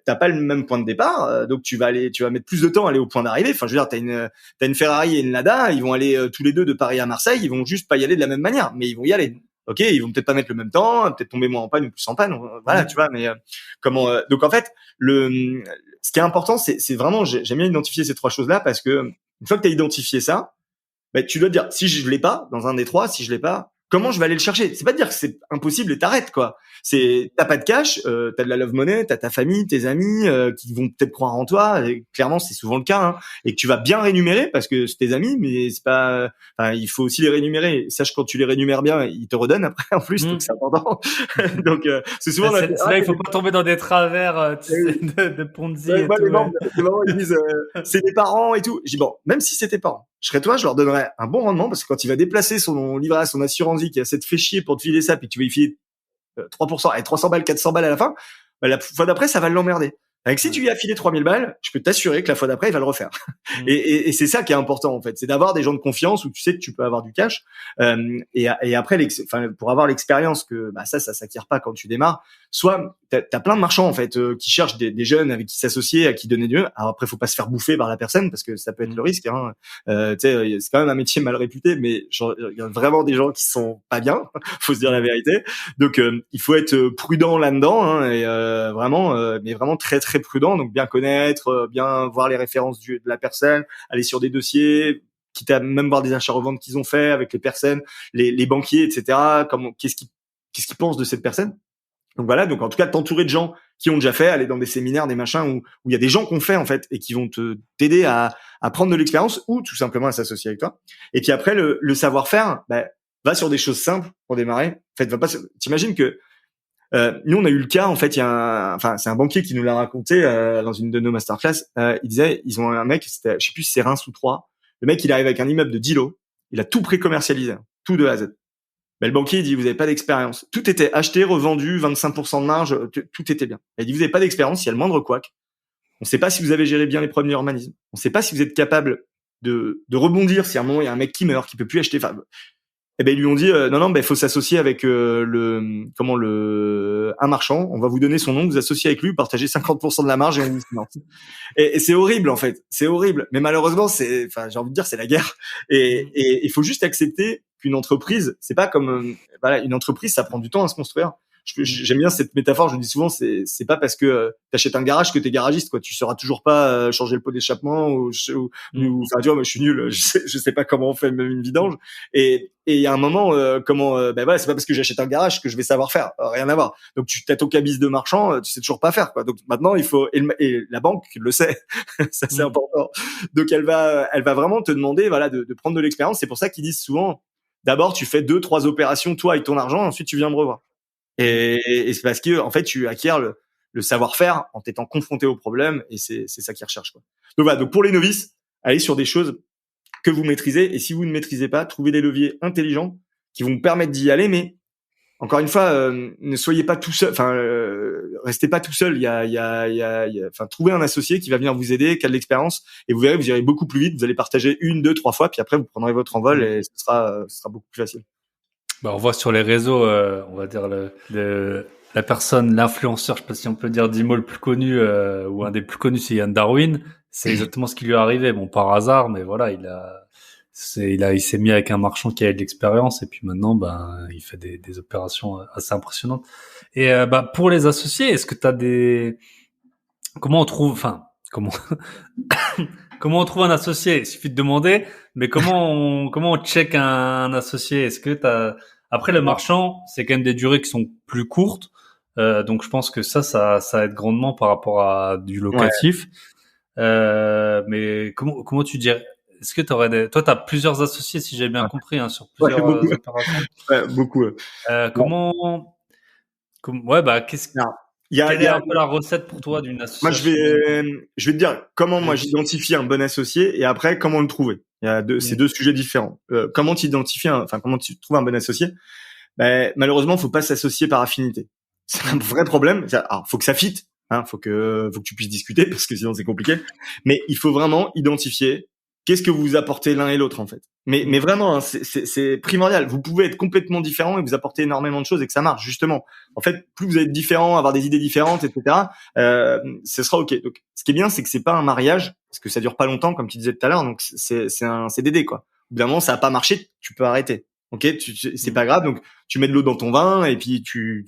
t'as pas le même point de départ, donc tu vas mettre plus de temps à aller au point d'arrivée. Enfin, je veux dire, t'as une Ferrari et une Lada, ils vont aller tous les deux de Paris à Marseille, ils vont juste pas y aller de la même manière, mais ils vont y aller. Ok, ils vont peut-être pas mettre le même temps, peut-être tomber moins en panne ou plus en panne, voilà, tu vois. Mais donc en fait, ce qui est important, c'est vraiment, j'aime bien identifier ces 3 choses-là, parce que une fois que t'as identifié ça, tu dois te dire, si je l'ai pas dans un des 3, si je l'ai pas, comment je vais aller le chercher? C'est pas de dire que c'est impossible et t'arrêtes, quoi. T'as pas de cash, t'as de la love money, t'as ta famille, tes amis qui vont peut-être croire en toi. Et clairement, c'est souvent le cas, hein, et que tu vas bien rémunérer parce que c'est tes amis, mais c'est pas. Enfin, il faut aussi les rémunérer. Sache, quand tu les rémunères bien, ils te redonnent après en plus, donc c'est important. Donc c'est souvent. C'est là, il faut pas tomber dans des travers de Ponzi. Les membres, ils disent c'est des parents et tout. Je dis bon, même si c'est tes parents, je serais toi, je leur donnerais un bon rendement, parce que quand il va déplacer son livret à son assurance vie qui a cette fait chier pour te filer ça, puis que tu vas y filer 3%, et 300 balles, 400 balles à la fin, la fois d'après, ça va l'emmerder. Avec si tu lui as filé 3000 balles, je peux t'assurer que la fois d'après, il va le refaire. Et c'est ça qui est important, en fait. C'est d'avoir des gens de confiance où tu sais que tu peux avoir du cash. Et après, pour avoir l'expérience que, ça s'acquiert pas quand tu démarres. Soit, t'as plein de marchands, en fait, qui cherchent des jeunes avec qui s'associer, à qui donner du mieux. Alors après, faut pas se faire bouffer par la personne parce que ça peut être le risque, hein. Tu sais, c'est quand même un métier mal réputé, mais il y a vraiment des gens qui sont pas bien. Faut se dire la vérité. Donc, il faut être prudent là-dedans, hein, et mais vraiment très très prudent, donc bien connaître, bien voir les références de la personne, aller sur des dossiers, quitte à même voir des achats-reventes qu'ils ont fait avec les personnes, les banquiers, etc. Qu'est-ce qu'ils pensent de cette personne. Donc voilà, donc en tout cas t'entourer de gens qui ont déjà fait, aller dans des séminaires, des machins où il y a des gens qui ont fait en fait et qui vont t'aider à prendre de l'expérience ou tout simplement à s'associer avec toi. Et puis après le savoir-faire, va sur des choses simples pour démarrer. En fait, t'imagines que nous, on a eu le cas, en fait, c'est un banquier qui nous l'a raconté dans une de nos masterclass. Il disait, ils ont un mec, je sais plus si c'est Reims ou Troyes. Le mec, il arrive avec un immeuble de 10 lots. Il a tout pré-commercialisé, tout de A à Z. Mais le banquier, il dit, vous avez pas d'expérience. Tout était acheté, revendu, 25% de marge, tout était bien. Il dit, vous avez pas d'expérience, il y a le moindre couac. On sait pas si vous avez géré bien les premiers urbanismes. On sait pas si vous êtes capable de rebondir si à un moment il y a un mec qui meurt, qui peut plus acheter. Enfin, ils lui ont dit non, faut s'associer avec un marchand. On va vous donner son nom, vous associez avec lui, vous partagez 50% de la marge et on vous finance. Et c'est horrible en fait, c'est horrible. Mais malheureusement, j'ai envie de dire, c'est la guerre. Et il faut juste accepter qu'une entreprise, c'est pas comme une entreprise, ça prend du temps à se construire. J'aime bien cette métaphore, je le dis souvent, c'est pas parce que t'achètes un garage que t'es garagiste, quoi. Tu sauras toujours pas changer le pot d'échappement ou tu vois, moi, je suis nul, je sais pas comment on fait même une vidange. Et il y a un moment, c'est pas parce que j'achète un garage que je vais savoir faire, rien à voir. Donc tu t'as ton cabis de marchand, tu sais toujours pas faire, quoi. Donc maintenant il faut, et la banque le sait, ça c'est important. Donc elle va vraiment te demander, de prendre de l'expérience. C'est pour ça qu'ils disent souvent, d'abord tu fais 2-3 opérations toi avec ton argent, ensuite tu viens me revoir. Et c'est parce que en fait tu acquiers le savoir-faire en t'étant confronté au problème, et c'est ça qu'ils recherchent, quoi. Donc voilà, donc pour les novices, allez sur des choses que vous maîtrisez, et si vous ne maîtrisez pas, trouvez des leviers intelligents qui vont vous permettre d'y aller. Mais encore une fois, ne soyez pas tout seul, restez pas tout seul. Trouvez un associé qui va venir vous aider, qui a de l'expérience, et vous verrez, vous irez beaucoup plus vite. Vous allez partager 1, 2, 3 fois, puis après vous prendrez votre envol et ce sera beaucoup plus facile. On voit sur les réseaux, on va dire la personne, l'influenceur, je sais pas si on peut dire d'IMO le plus connu, ou un des plus connus, c'est Yann Darwin. C'est exactement ce qui lui est arrivé. Bon, par hasard, mais voilà, il s'est mis avec un marchand qui avait de l'expérience, et puis maintenant, il fait des opérations assez impressionnantes. Et pour les associés, est-ce que t'as comment on trouve un associé? Il suffit de demander, mais comment on check un associé? Est-ce que après le marchand, c'est quand même des durées qui sont plus courtes, donc je pense que ça aide grandement par rapport à du locatif. Ouais. Mais comment tu dirais? Est-ce que toi t'as plusieurs associés, si j'ai bien compris, hein, sur plusieurs opérations? Beaucoup. Quelle est un peu la recette pour toi d'une association? Moi, je vais te dire comment moi j'identifie un bon associé, et après comment le trouver. C'est deux sujets différents. Comment tu trouves un bon associé? Malheureusement, faut pas s'associer par affinité. C'est un vrai problème. Alors, faut que ça fitte, hein, faut que tu puisses discuter, parce que sinon c'est compliqué. Mais il faut vraiment identifier qu'est-ce que vous apportez l'un et l'autre, en fait. Mais vraiment, hein, c'est primordial. Vous pouvez être complètement différents et vous apporter énormément de choses et que ça marche, justement. En fait, plus vous êtes différents, avoir des idées différentes, etc., ce sera OK. Donc, ce qui est bien, c'est que c'est pas un mariage, parce que ça dure pas longtemps, comme tu disais tout à l'heure. Donc, c'est un CDD, quoi. Au bout d'un moment, ça a pas marché, tu peux arrêter. OK, c'est pas grave. Donc, tu mets de l'eau dans ton vin et puis tu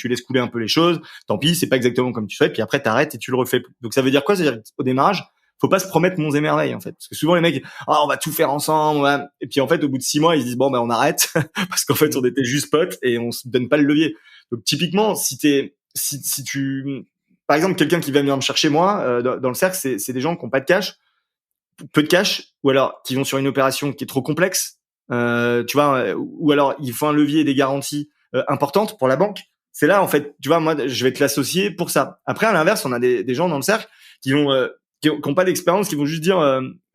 laisses couler un peu les choses. Tant pis, c'est pas exactement comme tu souhaites. Puis après, t'arrêtes et tu le refais. Donc, ça veut dire quoi? C'est-à-dire au démarrage, faut pas se promettre monts et merveilles, en fait. Parce que souvent, les mecs, on va tout faire ensemble, ouais. Et puis, en fait, au bout de 6 mois, ils se disent, on arrête. Parce qu'en fait, on était juste potes et on se donne pas le levier. Donc, typiquement, si par exemple, quelqu'un qui va venir me chercher, moi, dans le cercle, c'est des gens qui ont pas de cash, peu de cash, ou alors, qui vont sur une opération qui est trop complexe, tu vois, ou alors, il faut un levier et des garanties, importantes pour la banque. C'est là, en fait, tu vois, moi, je vais te l'associer pour ça. Après, à l'inverse, on a des gens dans le cercle qui ont pas d'expérience, qui vont juste dire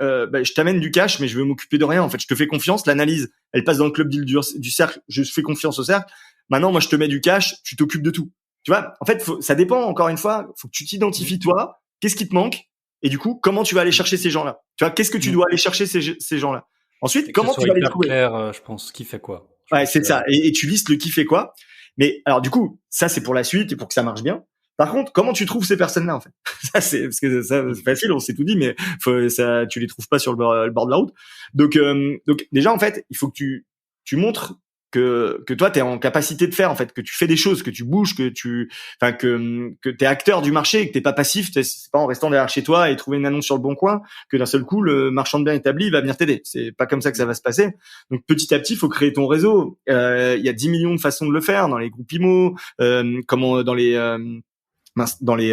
je t'amène du cash, mais je veux m'occuper de rien. En fait, je te fais confiance. L'analyse, elle passe dans le club deal du cercle. Je fais confiance au cercle. Maintenant, moi, je te mets du cash, tu t'occupes de tout. Tu vois, en fait, ça dépend, encore une fois, faut que tu t'identifies toi, qu'est-ce qui te manque, et du coup, comment tu vas aller chercher ces gens-là. Tu vois, qu'est-ce que tu dois aller chercher ces gens-là. Ensuite, Et que ce comment tu soit vas les hyper trouver. clair, je pense, qui fait quoi. Ouais, c'est ça. Et tu listes le qui fait quoi. Mais alors, du coup, ça, c'est pour la suite et pour que ça marche bien. Par contre, comment tu trouves ces personnes-là, en fait? Ça, parce que ça, c'est facile, on s'est tout dit, mais tu les trouves pas sur le bord de la route. Donc déjà, en fait, il faut que tu montres que toi, t'es en capacité de faire, en fait, que tu fais des choses, que tu bouges, que t'es acteur du marché, que t'es pas passif, c'est pas en restant derrière chez toi et trouver une annonce sur le bon coin que d'un seul coup, le marchand de biens établi, il va venir t'aider. C'est pas comme ça que ça va se passer. Donc, petit à petit, il faut créer ton réseau. Il y a 10 millions de façons de le faire dans les groupes IMO, dans les dans les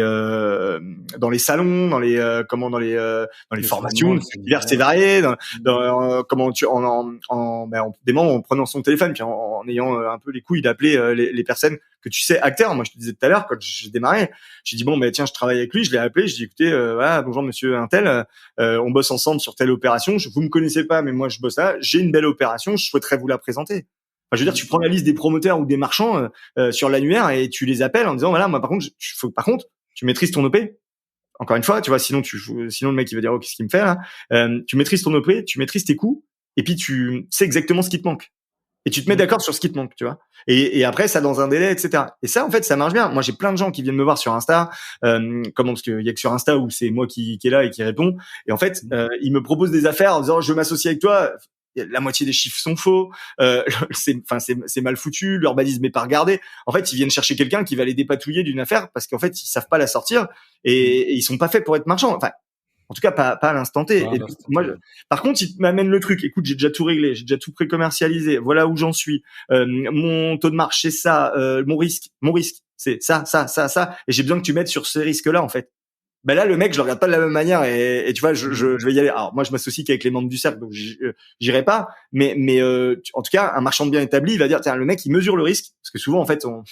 salons, dans les formations diverses et variées, en prenant son téléphone puis en ayant un peu les couilles d'appeler les personnes que tu sais acteurs. Moi, je te disais tout à l'heure quand j'ai démarré, j'ai dit bon, mais tiens, je travaille avec lui, je l'ai appelé, je dis écoutez, voilà, bonjour monsieur Untel, on bosse ensemble sur telle opération, vous me connaissez pas, mais moi je bosse là, j'ai une belle opération, je souhaiterais vous la présenter. Enfin, je veux dire, tu prends la liste des promoteurs ou des marchands sur l'annuaire et tu les appelles en disant voilà, moi par contre, tu maîtrises ton OP. Encore une fois, tu vois, sinon le mec il va dire oh, qu'est-ce qu'il me fait là. Tu maîtrises ton OP, tu maîtrises tes coûts et puis tu sais exactement ce qui te manque. Et tu te mets d'accord sur ce qui te manque, tu vois. Et après ça dans un délai, etc. Et ça en fait ça marche bien. Moi j'ai plein de gens qui viennent me voir sur Insta, parce qu'il y a que sur Insta où c'est moi qui est là et qui répond. Et en fait ils me proposent des affaires en disant je veux m'associer avec toi. La moitié des chiffres sont faux, c'est mal foutu, l'urbanisme est pas regardé. En fait, ils viennent chercher quelqu'un qui va les dépatouiller d'une affaire parce qu'en fait, ils savent pas la sortir et ils sont pas faits pour être marchands. Enfin, en tout cas, pas à l'instant T. Et moi, par contre, ils m'amènent le truc. Écoute, j'ai déjà tout réglé, j'ai déjà tout pré-commercialisé. Voilà où j'en suis. Mon taux de marge, c'est ça. Mon risque, c'est ça. Et j'ai besoin que tu m'aides sur ces risques-là, en fait. Ben là, le mec, je le regarde pas de la même manière et tu vois, je vais y aller. Alors moi, je m'associe qu'avec les membres du cercle, donc j'irai pas. Mais en tout cas, un marchand de biens établi, il va dire tiens, le mec, il mesure le risque parce que souvent, en fait, on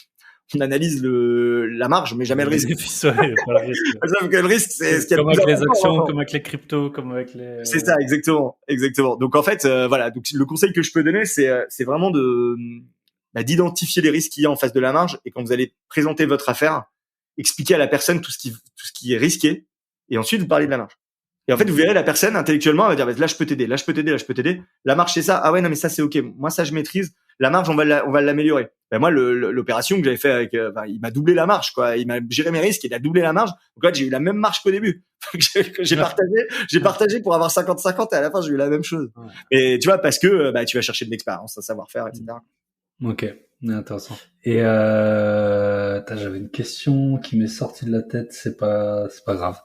analyse la marge, mais jamais le risque. Le risque, c'est ce qu'il y a comme avec les actions, comme avec les cryptos, comme avec les. C'est ça, exactement. Donc en fait, voilà. Donc le conseil que je peux donner, c'est vraiment d'identifier les risques qu'il y a en face de la marge et quand vous allez présenter votre affaire, expliquer à la personne tout ce qui est risqué et ensuite vous parlez de la marge. Et en fait, vous verrez la personne intellectuellement, elle va dire là je peux t'aider. La marge c'est ça. Ah ouais non mais ça c'est OK. Moi ça je maîtrise. La marge on va l'améliorer. Ben moi l'opération que j'avais fait avec il m'a doublé la marge quoi. Il m'a géré mes risques, il a doublé la marge. Donc là j'ai eu la même marge qu'au début. j'ai partagé pour avoir 50-50 et à la fin j'ai eu la même chose. Ouais. Et tu vois parce que tu vas chercher de l'expérience, un savoir-faire, etc. OK, intéressant. Et j'avais une question qui m'est sortie de la tête, c'est pas grave.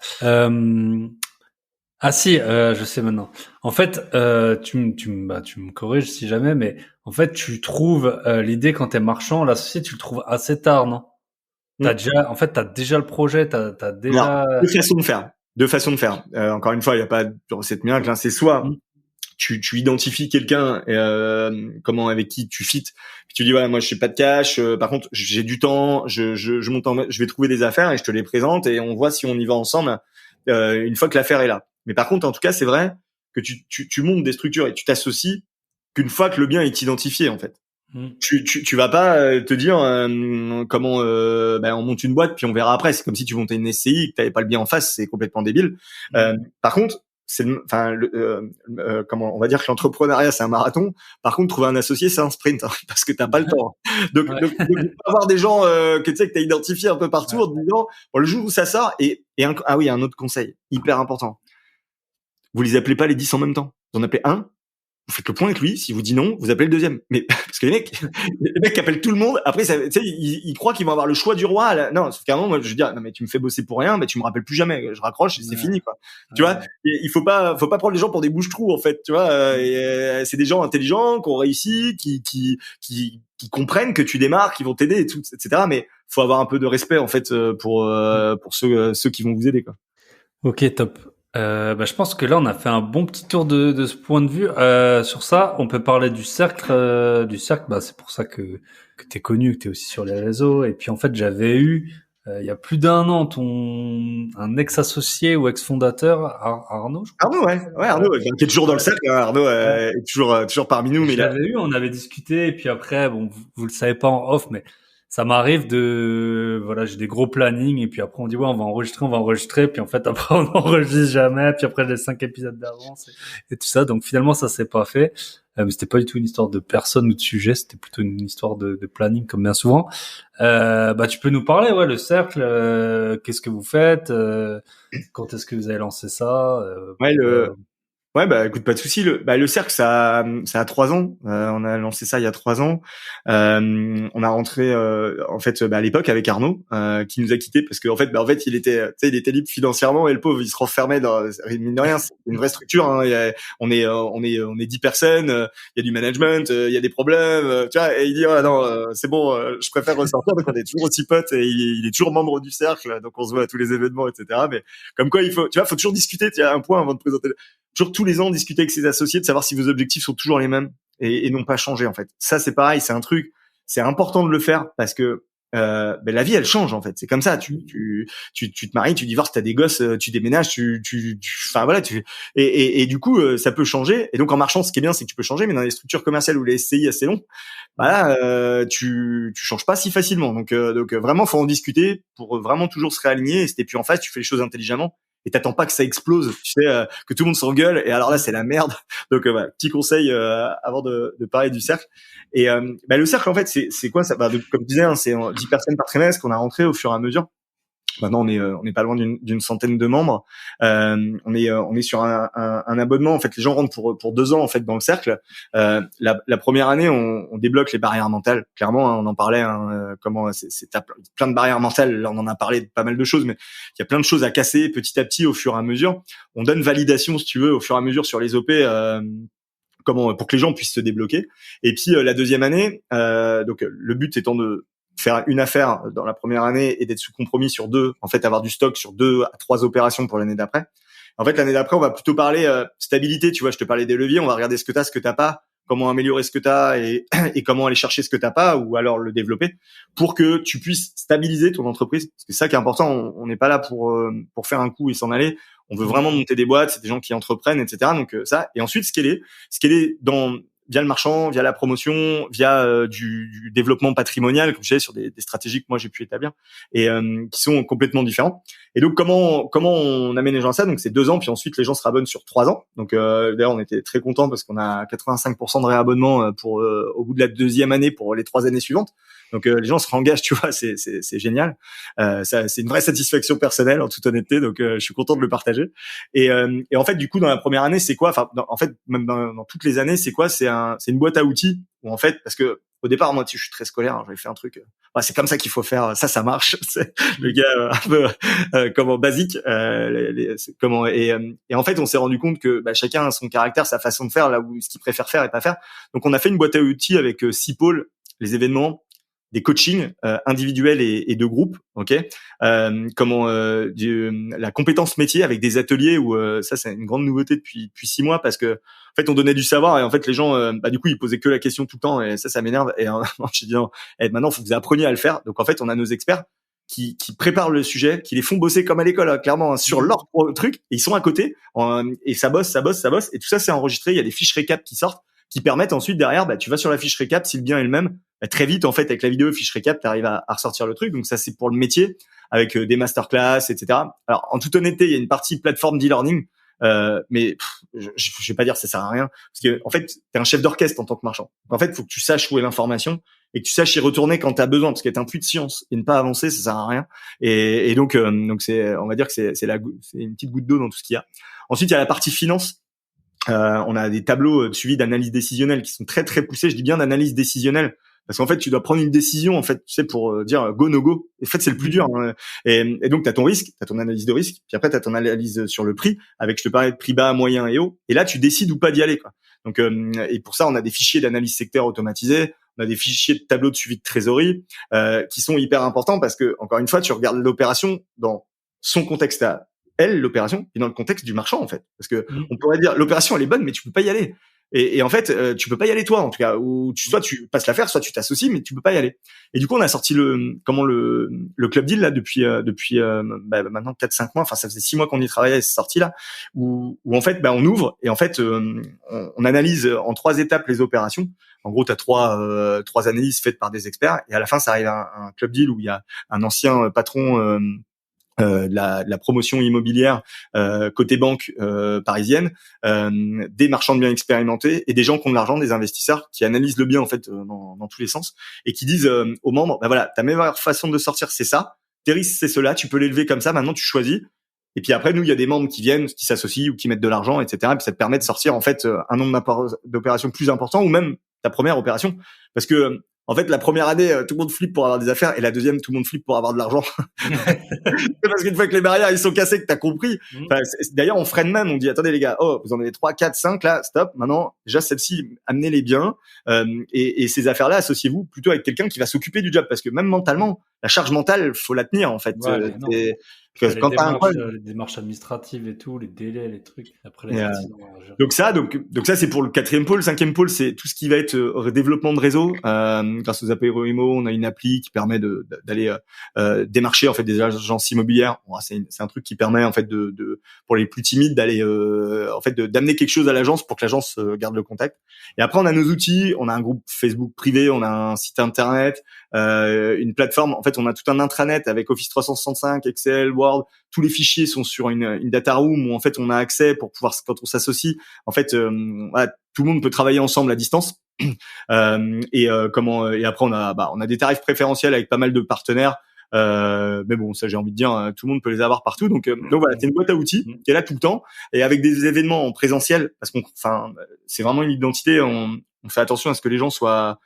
Ah si, je sais maintenant. En fait, tu me corriges si jamais, mais en fait, tu trouves l'idée quand t'es marchand, l'associé, tu le trouves assez tard, non? T'as déjà le projet, t'as déjà. Non, deux façons de faire. Encore une fois, il y a pas de recette miracle. Hein. C'est soit tu identifies quelqu'un avec qui tu fites, puis tu dis voilà, moi je suis pas de cash, par contre j'ai du temps, je monte je vais trouver des affaires et je te les présente et on voit si on y va ensemble une fois que l'affaire est là. Mais par contre en tout cas, c'est vrai que tu montes des structures et tu t'associes qu'une fois que le bien est identifié en fait. Tu vas pas te dire on monte une boîte puis on verra après, c'est comme si tu montais une SCI que t'avais pas le bien en face, c'est complètement débile. Par contre on va dire que l'entrepreneuriat c'est un marathon. Par contre, trouver un associé c'est un sprint parce que t'as pas le temps. Donc avoir des gens que tu sais que t'as identifié un peu partout en te disant le jour où ça sort un autre conseil hyper important. Vous les appelez pas les 10 en même temps. Vous en appelez un. Vous faites le point avec lui. Si vous dit non, vous appelez le deuxième. Mais parce que les mecs appellent tout le monde. Après, tu sais, ils croient qu'ils vont avoir le choix du roi. Non, sauf qu'à un moment, moi, je veux dire, non mais tu me fais bosser pour rien, mais tu me rappelles plus jamais. Je raccroche et c'est fini, quoi. Tu vois, il faut pas prendre les gens pour des bouches-trous, en fait. Tu vois, c'est des gens intelligents qui ont réussi, qui comprennent que tu démarres, qui vont t'aider, et tout, etc. Mais faut avoir un peu de respect, en fait, pour ceux qui vont vous aider, quoi. Ok, top. Je pense que là on a fait un bon petit tour de ce point de vue. Sur ça, on peut parler du cercle. C'est pour ça que t'es connu, que t'es aussi sur les réseaux. Et puis en fait, j'avais eu il y a plus d'1 an un ex-associé ou ex-fondateur, Arnaud. Arnaud, qui est toujours dans le cercle. Arnaud est toujours parmi nous. On avait discuté et puis après, bon, vous le savez pas en off, mais ça m'arrive voilà, j'ai des gros plannings et puis après on dit ouais, on va enregistrer, puis en fait après on n'enregistre jamais, puis après les 5 épisodes d'avance et tout ça. Donc finalement ça s'est pas fait. Mais c'était pas du tout une histoire de personne ou de sujet, c'était plutôt une histoire de planning comme bien souvent. Bah tu peux nous parler, ouais, le cercle, qu'est-ce que vous faites, quand est-ce que vous avez lancé ça, Ouais, ouais, bah écoute, pas de souci. Le cercle, ça a 3 ans. On a lancé ça il y a 3 ans. On a rentré en fait à l'époque avec Arnaud, qui nous a quittés parce qu'en fait, il était, tu sais, il était libre financièrement et le pauvre, il se renfermait dans, mine de rien, c'est une vraie structure. Hein. On est 10 personnes. Il y a du management, il y a des problèmes. Tu vois, et il dit non, c'est bon, je préfère ressortir. Donc on est toujours aussi potes et il est toujours membre du cercle. Donc on se voit à tous les événements, etc. Mais comme quoi, faut toujours discuter. Tu as un point avant de présenter. Toujours tous les ans discuter avec ses associés de savoir si vos objectifs sont toujours les mêmes et non pas changer en fait. Ça c'est pareil, c'est un truc, c'est important de le faire parce que la vie elle change en fait. C'est comme ça, tu te maries, tu divorces, t'as des gosses, tu déménages, enfin voilà, et du coup ça peut changer. Et donc en marchant, ce qui est bien, c'est que tu peux changer, mais dans les structures commerciales ou les SCI assez longs, bah là, tu changes pas si facilement. Donc vraiment faut en discuter pour vraiment toujours se réaligner. Et puis en face, tu fais les choses intelligemment. Et t'attends pas que ça explose, tu sais, que tout le monde s'engueule. Et alors là, c'est la merde. Donc, voilà, petit conseil avant de parler du cercle. Et le cercle, en fait, c'est quoi ça? Comme je disais, hein, c'est 10 personnes par trimestre qu'on a rentré au fur et à mesure. Maintenant, on est pas loin d'une centaine de membres. On est sur un abonnement. En fait, les gens rentrent pour 2 ans en fait dans le cercle. La première année, on débloque les barrières mentales. Clairement, hein, on en parlait. Hein, comment t'as plein de barrières mentales. Là, on en a parlé de pas mal de choses, mais il y a plein de choses à casser petit à petit au fur et à mesure. On donne validation, si tu veux, au fur et à mesure sur les OP. Pour que les gens puissent se débloquer. Et puis la deuxième année, donc le but étant de faire une affaire dans la première année et d'être sous compromis sur 2, en fait avoir du stock sur 2 à 3 opérations pour l'année d'après. En fait, l'année d'après, on va plutôt parler stabilité, tu vois, je te parlais des leviers, on va regarder ce que t'as pas, comment améliorer ce que t'as et comment aller chercher ce que t'as pas ou alors le développer pour que tu puisses stabiliser ton entreprise. Parce que c'est ça qui est important, on n'est pas là pour faire un coup et s'en aller. On veut vraiment monter des boîtes, c'est des gens qui entreprennent, etc. Donc ça, et ensuite scaler via le marchand, via la promotion, via du développement patrimonial, comme je disais, sur des stratégies que moi j'ai pu établir et qui sont complètement différents. Et donc comment on amène les gens à ça? Donc c'est 2 ans, puis ensuite les gens se réabonnent sur 3 ans. Donc d'ailleurs on était très contents parce qu'on a 85% de réabonnement pour au bout de la deuxième année pour les 3 années suivantes. Donc les gens se réengagent, tu vois, c'est génial. Ça c'est une vraie satisfaction personnelle en toute honnêteté. Donc je suis content de le partager. Et en fait du coup dans la première année c'est quoi? Enfin en fait même dans toutes les années c'est quoi? C'est une boîte à outils où en fait parce que au départ moi je suis très scolaire, hein, j'avais fait un truc c'est comme ça qu'il faut faire, ça marche. C'est le gars un peu basique et en fait on s'est rendu compte que chacun a son caractère, sa façon de faire, là où ce qu'il préfère faire et pas faire. Donc on a fait une boîte à outils avec 6 pôles, les événements, des coachings individuels et de groupe, ok, la compétence métier avec des ateliers où ça c'est une grande nouveauté depuis 6 mois parce que en fait on donnait du savoir et en fait les gens du coup ils posaient que la question tout le temps et ça m'énerve et j'ai dit non, maintenant faut que vous appreniez à le faire. Donc en fait on a nos experts qui préparent le sujet, qui les font bosser comme à l'école, hein, clairement, hein, sur leur truc, et ils sont à côté et ça bosse et tout ça c'est enregistré. Il y a des fiches récap qui sortent qui permettent ensuite derrière, tu vas sur la fiche récap, si le bien est le même, très vite en fait avec la vidéo fiche récap, tu arrives à ressortir le truc. Donc ça c'est pour le métier avec des masterclass, etc. Alors en toute honnêteté, il y a une partie plateforme d'e-learning, mais je vais pas dire ça sert à rien parce que en fait t'es un chef d'orchestre en tant que marchand. Donc, en fait, faut que tu saches où est l'information et que tu saches y retourner quand t'as besoin, parce qu'être un puits de science et ne pas avancer, ça sert à rien. Et donc c'est, on va dire que c'est une petite goutte d'eau dans tout ce qu'il y a. Ensuite il y a la partie finance. On a des tableaux de suivi d'analyse décisionnelle qui sont très très poussés. Je dis bien d'analyse décisionnelle parce qu'en fait tu dois prendre une décision en fait, tu sais, pour dire go no go. Et en fait c'est le plus dur. Hein. Et donc t'as ton risque, t'as ton analyse de risque, puis après t'as ton analyse sur le prix avec, je te parlais de prix bas, moyen et haut. Et là tu décides ou pas d'y aller, quoi. Donc et pour ça on a des fichiers d'analyse secteur automatisés, on a des fichiers de tableaux de suivi de trésorerie qui sont hyper importants parce que encore une fois tu regardes l'opération dans son contexte à l'opération et dans le contexte du marchand en fait, parce que on pourrait dire l'opération elle est bonne mais tu peux pas y aller. Et en fait, tu peux pas y aller toi, en tout cas. Ou soit tu passes l'affaire, soit tu t'associes, mais tu peux pas y aller. Et du coup, on a sorti le club deal là depuis maintenant 4-5 mois. Enfin, ça faisait 6 mois qu'on y travaillait, c'est sorti là. Où en fait, on ouvre et en fait, on analyse en 3 étapes les opérations. En gros, t'as trois analyses faites par des experts et à la fin, ça arrive à un club deal où il y a un ancien patron de la promotion immobilière côté banque parisienne, des marchands de biens expérimentés et des gens qui ont de l'argent, des investisseurs qui analysent le bien en fait dans tous les sens et qui disent aux membres voilà, ta meilleure façon de sortir c'est ça, tes risques c'est cela, tu peux l'élever comme ça, maintenant tu choisis. Et puis après nous il y a des membres qui viennent, qui s'associent ou qui mettent de l'argent, etc. Et puis ça te permet de sortir en fait un nombre d'opérations plus important ou même ta première opération parce que en fait, la première année, tout le monde flippe pour avoir des affaires, et la deuxième, tout le monde flippe pour avoir de l'argent. C'est parce qu'une fois que les barrières ils sont cassées, que t'as compris. Enfin, d'ailleurs, on freine même, on dit attendez les gars, vous en avez 3, 4, 5 là, stop. Maintenant, déjà celle-ci, amenez-les bien, et ces affaires-là, associez-vous plutôt avec quelqu'un qui va s'occuper du job, parce que même mentalement, la charge mentale, faut la tenir en fait. Quand les démarches administratives et tout, les délais, les trucs. Après les donc ça, c'est pour le 4e pôle. 5e pôle, c'est tout ce qui va être développement de réseau. Grâce aux apéros IMO, on a une appli qui permet d'aller démarcher en fait des agences immobilières. Bon, c'est un truc qui permet en fait pour les plus timides d'aller d'amener quelque chose à l'agence pour que l'agence garde le contact. Et après, on a nos outils. On a un groupe Facebook privé, on a un site internet, une plateforme. En fait, on a tout un intranet avec Office 365, Excel, Word. Tous les fichiers sont sur une data room où en fait on a accès pour pouvoir, quand on s'associe, en fait voilà, tout le monde peut travailler ensemble à distance. Et après on a des tarifs préférentiels avec pas mal de partenaires. Mais bon, ça j'ai envie de dire, tout le monde peut les avoir partout. Donc voilà, c'est une boîte à outils qui est là tout le temps et avec des événements en présentiel parce c'est vraiment une identité. On fait attention à ce que les gens soient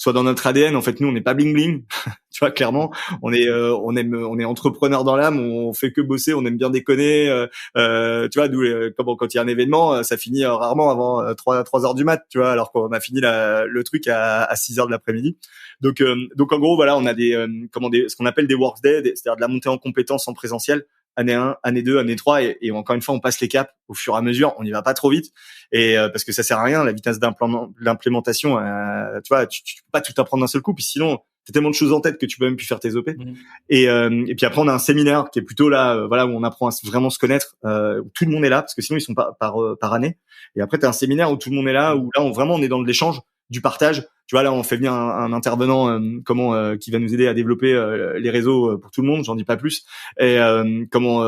dans notre ADN. En fait, nous, on n'est pas bling bling. Tu vois, clairement, on est entrepreneur dans l'âme. On fait que bosser. On aime bien déconner. Tu vois, d'où quand il y a un événement, ça finit rarement avant 3 heures du mat. Tu vois, alors qu'on a fini le truc à 6 heures de l'après-midi. Donc en gros, voilà, on a ce qu'on appelle des workdays, c'est-à-dire de la montée en compétences en présentiel. Année 1, année 2, année 3 et encore une fois on passe les caps au fur et à mesure, on n'y va pas trop vite et parce que ça sert à rien la vitesse d'implémentation, tu vois, tu peux pas tout apprendre d'un seul coup puis sinon t'as tellement de choses en tête que tu peux même plus faire tes OP. Et puis après on a un séminaire qui est plutôt là voilà où on apprend à vraiment se connaître, où tout le monde est là parce que sinon ils sont pas par année et après t'as un séminaire où tout le monde est là où là on est dans de l'échange, du partage. Tu vois, là, on fait venir un intervenant qui va nous aider à développer les réseaux pour tout le monde. J'en dis pas plus. Et pour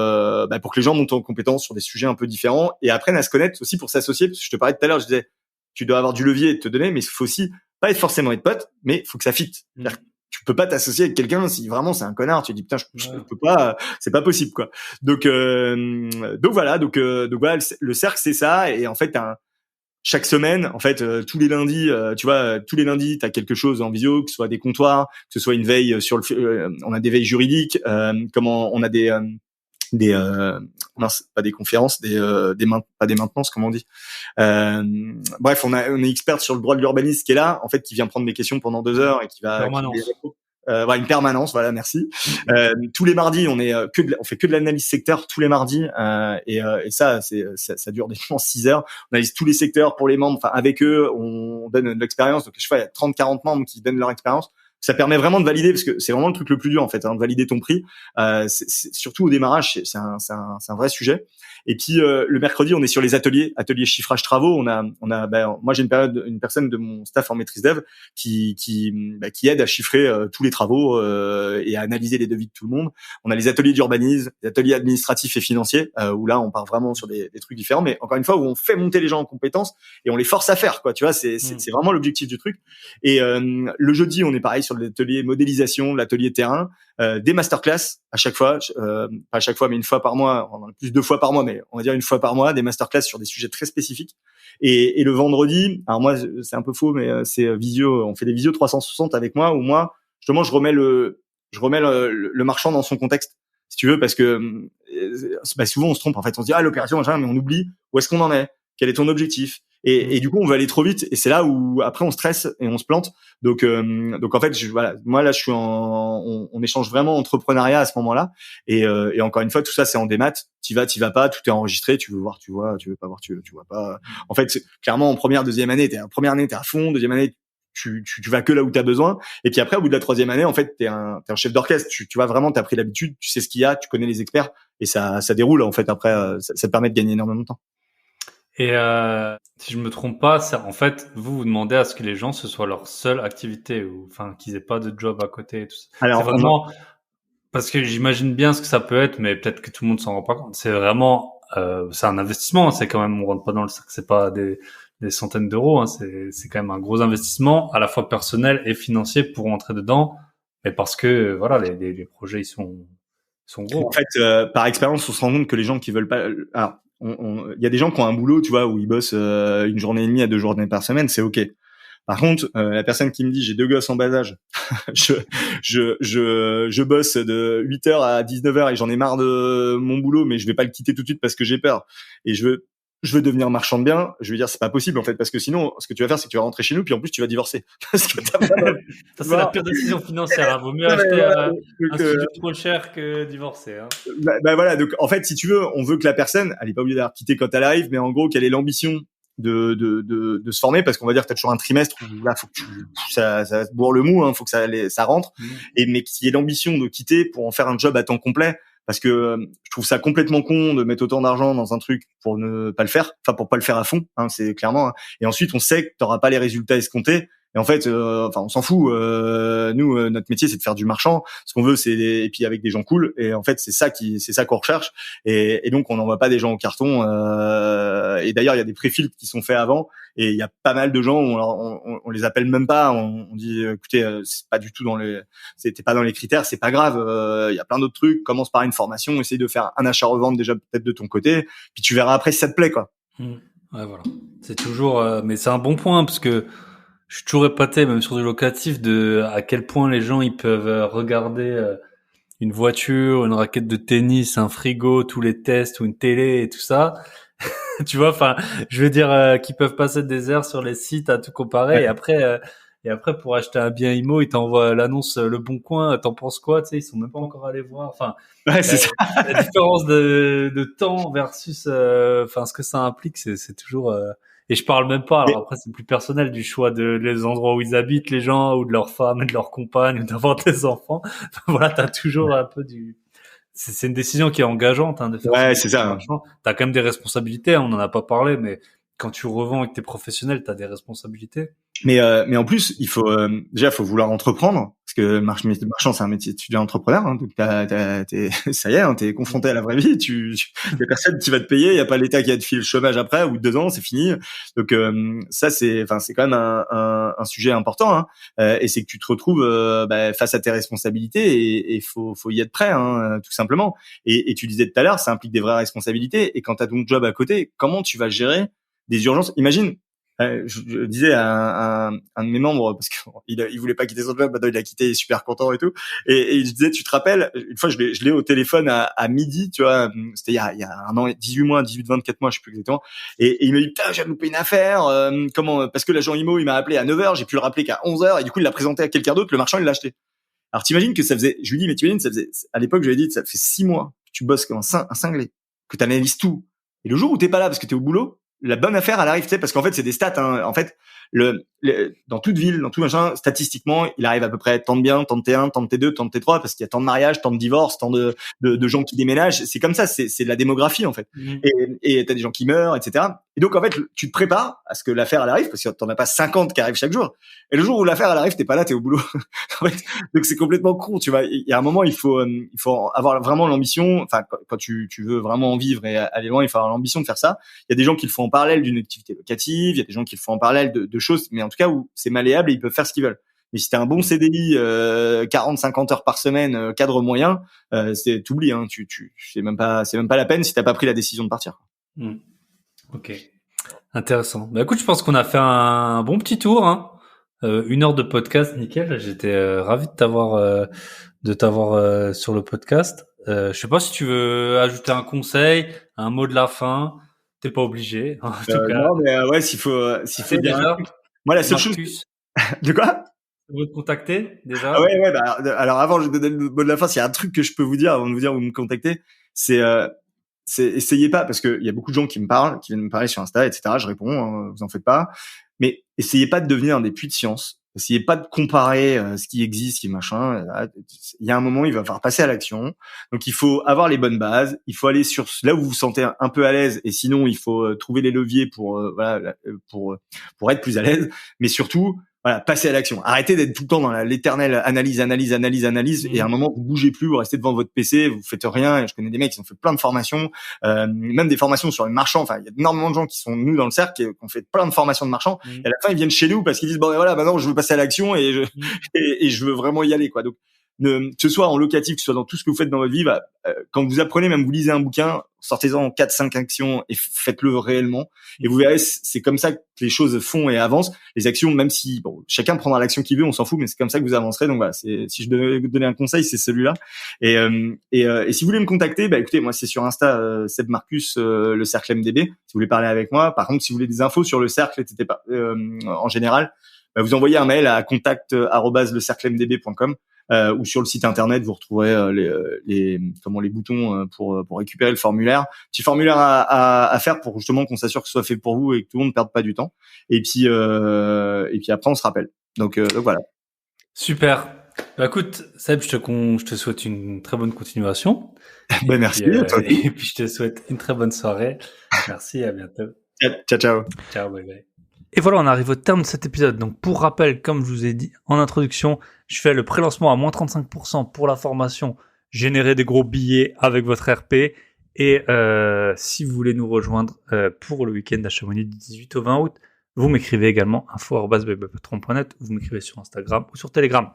que les gens montent en compétence sur des sujets un peu différents et apprennent à se connaître aussi pour s'associer. Parce que je te parlais tout à l'heure, je disais, tu dois avoir du levier et te donner, mais il faut aussi pas être forcément être pote, mais il faut que ça fitte. Tu peux pas t'associer avec quelqu'un si vraiment c'est un connard. Tu te dis putain, je peux pas, c'est pas possible quoi. Donc voilà, le cercle c'est ça. Et en fait, chaque semaine, en fait, tous les lundis, tous les lundis, t'as quelque chose en visio, que ce soit des comptoirs, que ce soit une veille on a des veilles juridiques, on a pas des conférences, pas des maintenances, comment on dit. Bref, on est expert sur le droit de l'urbanisme qui est là, en fait, qui vient prendre mes questions pendant 2 heures et qui va. Une permanence, voilà, merci. Tous les mardis, on fait que de l'analyse secteur tous les mardis, et ça dure des 6 heures. On analyse tous les secteurs pour les membres, enfin avec eux, on donne de l'expérience. Donc je sais pas, il y a 30-40 membres qui donnent leur expérience. Ça permet vraiment de valider parce que c'est vraiment le truc le plus dur en fait, de valider ton prix. C'est surtout au démarrage, c'est un vrai sujet. Et puis le mercredi, on est sur les ateliers chiffrage travaux. Moi j'ai une personne de mon staff en maîtrise dev qui aide à chiffrer tous les travaux et à analyser les devis de tout le monde. On a les ateliers d'urbanisme, les ateliers administratifs et financiers où là on part vraiment sur des trucs différents, mais encore une fois où on fait monter les gens en compétences et on les force à faire quoi. Tu vois, c'est vraiment l'objectif du truc. Et le jeudi, on est pareil sur l'atelier modélisation, l'atelier terrain, des masterclass à chaque fois, pas à chaque fois, mais une fois par mois, on en a plus 2 fois par mois, mais on va dire une fois par mois, des masterclass sur des sujets très spécifiques. Et le vendredi, alors moi c'est un peu faux, mais c'est visio, on fait des visio 360 avec moi, où moi justement je remets le marchand dans son contexte, si tu veux, parce que souvent on se trompe en fait, on se dit l'opération machin, mais on oublie où est-ce qu'on en est, quel est ton objectif. Et du coup, on veut aller trop vite, et c'est là où après on stresse et on se plante. Donc en fait, voilà, moi là, je suis on échange vraiment entrepreneuriat à ce moment-là, et encore une fois, tout ça c'est en démat. T'y vas pas, tout est enregistré. Tu veux voir, tu vois, tu veux pas voir, tu vois pas. En fait, clairement, en première année, t'es à fond. Deuxième année, tu vas que là où t'as besoin. Et puis après, au bout de la troisième année, en fait, t'es un chef d'orchestre. Tu vois vraiment, t'as pris l'habitude, tu sais ce qu'il y a, tu connais les experts, et ça déroule en fait. Après, ça te permet de gagner énormément de temps. Et si je me trompe pas, en fait, vous demandez à ce que les gens ce soit leur seule activité, ou enfin qu'ils aient pas de job à côté et tout ça. C'est Alors, vraiment parce que j'imagine bien ce que ça peut être, mais peut-être que tout le monde s'en rend pas compte. C'est vraiment, c'est un investissement. C'est quand même, on rentre pas dans le sac. C'est pas des centaines d'euros. Hein, c'est quand même un gros investissement, à la fois personnel et financier pour rentrer dedans. Mais parce que voilà, les projets ils sont gros. en fait, par expérience, on se rend compte que les gens qui veulent pas, alors, il y a des gens qui ont un boulot, tu vois, où ils bossent une journée et demie à 2 journées par semaine, c'est ok. Par contre, la personne qui me dit j'ai 2 gosses en bas âge, je bosse de 8h à 19h et j'en ai marre de mon boulot, mais je vais pas le quitter tout de suite parce que j'ai peur et je veux devenir marchand de biens. Je veux dire, c'est pas possible en fait, parce que sinon, ce que tu vas faire, c'est que tu vas rentrer chez nous, puis en plus tu vas divorcer parce que t'as pas. Ça, c'est la pire décision financière. Hein. Vaut mieux acheter un studio trop cher que divorcer. Hein. Voilà. Donc en fait, si tu veux, on veut que la personne, elle est pas obligée d'avoir quitté quand elle arrive, mais en gros, qu'elle ait l'ambition de se former, parce qu'on va dire que t'as toujours un trimestre où là faut que ça se bourre le mou, hein, faut que ça rentre, et mais qu'il y ait l'ambition de quitter pour en faire un job à temps complet, parce que je trouve ça complètement con de mettre autant d'argent dans un truc pour ne pas le faire, enfin pour pas le faire à fond, hein, c'est clairement, hein. Et ensuite on sait que t'auras pas les résultats escomptés. Et en fait, enfin, on s'en fout. Nous, notre métier, c'est de faire du marchand. Ce qu'on veut, et puis avec des gens cool. Et en fait, c'est ça qu'on recherche. Et donc, on n'envoie pas des gens au carton. Et d'ailleurs, il y a des pré-filtres qui sont faits avant. Et il y a pas mal de gens, on les appelle même pas. On dit, écoutez, c'est pas du tout c'était pas dans les critères. C'est pas grave. Il y a plein d'autres trucs. Commence par une formation. Essaye de faire un achat-revente déjà peut-être de ton côté. Puis tu verras après si ça te plaît, quoi. Ouais, voilà. C'est toujours, mais c'est un bon point parce que je suis toujours épaté, même sur du locatif, de à quel point les gens ils peuvent regarder une voiture, une raquette de tennis, un frigo, tous les tests ou une télé et tout ça. Tu vois, enfin, je veux dire qu'ils peuvent passer des heures sur les sites à tout comparer Ouais. et après pour acheter un bien IMO, ils t'envoient l'annonce Le Bon Coin, t'en penses quoi, tu sais, ils sont même pas encore allés voir. Enfin, Ouais, c'est ça. la différence de temps versus enfin ce que ça implique, c'est toujours et je parle même pas, alors après c'est plus personnel, du choix de les endroits où ils habitent les gens, ou de leurs femmes, de leurs compagnes, ou d'avoir des enfants. Voilà, t'as toujours un peu c'est une décision qui est engageante, hein, de faire Ouais, ce c'est ça. marchand. T'as quand même des responsabilités, hein, on en a pas parlé, mais quand tu revends avec tes professionnels, t'as des responsabilités. Mais en plus, il faut déjà faut vouloir entreprendre, parce que métier de marchand, c'est un métier, tu deviens entrepreneur, hein, donc ça y est, hein, t'es confronté à la vraie vie. Y a personne qui va te payer, y a pas l'État qui va te filer le chômage après, au bout de 2 ans, c'est fini. Donc ça, c'est quand même un sujet important, hein, et c'est que tu te retrouves face à tes responsabilités, et faut y être prêt, hein, tout simplement. Et tu disais tout à l'heure, ça implique des vraies responsabilités. Et quand t'as ton job à côté, comment tu vas gérer des urgences? Imagine. Je disais à un de mes membres, parce qu'il voulait pas quitter son job, maintenant il a quitté, il est super content et tout. Et il disait, tu te rappelles, une fois je l'ai au téléphone à midi, tu vois, c'était il y a un an, 18 mois, 24 mois, je sais plus exactement. Et il me dit, putain, j'ai loupé une affaire, parce que l'agent IMO, il m'a appelé à 9h, j'ai pu le rappeler qu'à 11h, et du coup il l'a présenté à quelqu'un d'autre, le marchand il l'a acheté. Alors t'imagines que je lui dis, mais t'imagines, à l'époque je lui ai dit, ça fait 6 mois que tu bosses comme un cinglé, que t'analyses tout. Et le jour où t'es pas là parce que t'es au boulot, la bonne affaire, elle arrive, tu sais, parce qu'en fait, c'est des stats, hein. En fait, dans toute ville, dans tout machin, statistiquement, il arrive à peu près tant de biens, tant de T1, tant de T2, tant de T3, parce qu'il y a tant de mariages, tant de divorces, tant de gens qui déménagent. C'est comme ça, c'est de la démographie, en fait. Et t'as des gens qui meurent, etc. Et donc, en fait, tu te prépares à ce que l'affaire, elle arrive, parce que t'en as pas 50 qui arrivent chaque jour. Et le jour où l'affaire, elle arrive, t'es pas là, t'es au boulot. En fait, donc, c'est complètement con, tu vois. Il y a un moment, il faut avoir vraiment l'ambition, enfin, quand tu veux vraiment en vivre et aller loin, il faut avoir l'ambition de faire ça. Il y a des gens qui le font en parallèle d'une activité locative, il y a des gens qui le font en parallèle de choses, mais en tout cas où c'est malléable et ils peuvent faire ce qu'ils veulent. Mais si t'as un bon CDI, 40-50 heures par semaine, cadre moyen, t'oublies, hein, c'est même pas la peine si t'as pas pris la décision de partir. Ok, intéressant. Bah écoute, je pense qu'on a fait un bon petit tour, hein. 1 heure de podcast, nickel. J'étais ravi de t'avoir sur le podcast. Je sais pas si tu veux ajouter un conseil, un mot de la fin. T'es pas obligé, en tout cas. Non, mais ouais, s'il faut dire un Déjà, truc. Moi, la seule chose. Marcus, De quoi? vous te contacter, Ah déjà? ouais, bah, alors avant, je vais donner le mot de la fin. S'il y a un truc que je peux vous dire avant de vous dire où me contacter, c'est essayez pas, parce que il y a beaucoup de gens qui me parlent, qui viennent me parler sur Insta, etc. Je réponds, vous en faites pas. Mais essayez pas de devenir des puits de science. Essayez pas de comparer ce qui existe, ce qui est machin. Il y a un moment, il va falloir passer à l'action. Donc, il faut avoir les bonnes bases. Il faut aller sur là où vous vous sentez un peu à l'aise, et sinon, il faut trouver les leviers pour voilà pour être plus à l'aise. Mais surtout, voilà, passer à l'action. Arrêtez d'être tout le temps dans l'éternelle analyse. Et à un moment, vous bougez plus, vous restez devant votre PC, vous faites rien. Et je connais des mecs qui ont fait plein de formations, même des formations sur les marchands. Enfin, il y a énormément de gens qui sont nous dans le cercle, qui ont fait plein de formations de marchands. Et à la fin, ils viennent chez nous parce qu'ils disent bon, voilà, maintenant, je veux passer à l'action et je veux vraiment y aller, quoi. Donc, que ce soit en locatif, que ce soit dans tout ce que vous faites dans votre vie, quand vous apprenez, même vous lisez un bouquin, sortez-en 4-5 actions et faites-le réellement. Et vous verrez, c'est comme ça que les choses font et avancent. Les actions, même si chacun prendra l'action qu'il veut, on s'en fout, mais c'est comme ça que vous avancerez. Donc voilà, si je devais vous donner un conseil, c'est celui-là. Et si vous voulez me contacter, écoutez, moi c'est sur Insta, Seb Marcus, le cercle MDB. Si vous voulez parler avec moi. Par contre, si vous voulez des infos sur le cercle, n'hésitez pas. En général, vous envoyez un mail à contact@lecerclemdb.com. Ou sur le site internet, vous retrouverez les boutons pour récupérer le formulaire. Petit formulaire à faire pour justement qu'on s'assure que ce soit fait pour vous et que tout le monde ne perde pas du temps. Et puis après on se rappelle. Donc voilà. Super. Écoute, Seb, je te souhaite une très bonne continuation. Merci. Et puis je te souhaite une très bonne soirée. Merci, à bientôt. Ciao. Ciao, bye bye. Et voilà, on arrive au terme de cet épisode. Donc, pour rappel, comme je vous ai dit en introduction, je fais le prélancement à moins 35% pour la formation Générer des gros billets avec votre RP. Et si vous voulez nous rejoindre pour le week-end à Chamonix du 18 au 20 août, vous m'écrivez également info@patron.net, vous m'écrivez sur Instagram ou sur Telegram.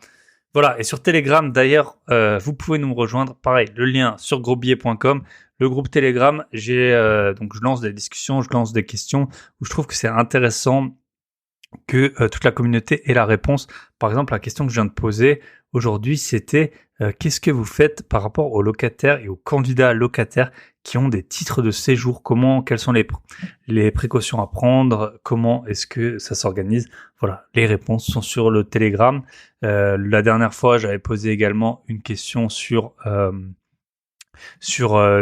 Voilà, et sur Telegram, d'ailleurs, vous pouvez nous rejoindre. Pareil, le lien sur grosbillets.com. Le groupe Telegram, donc je lance des discussions, je lance des questions où je trouve que c'est intéressant que toute la communauté ait la réponse. Par exemple, la question que je viens de poser aujourd'hui, c'était qu'est-ce que vous faites par rapport aux locataires et aux candidats locataires qui ont des titres de séjour? Quelles sont les précautions à prendre? Comment est-ce que ça s'organise? Voilà, les réponses sont sur le Telegram. La dernière fois, j'avais posé également une question sur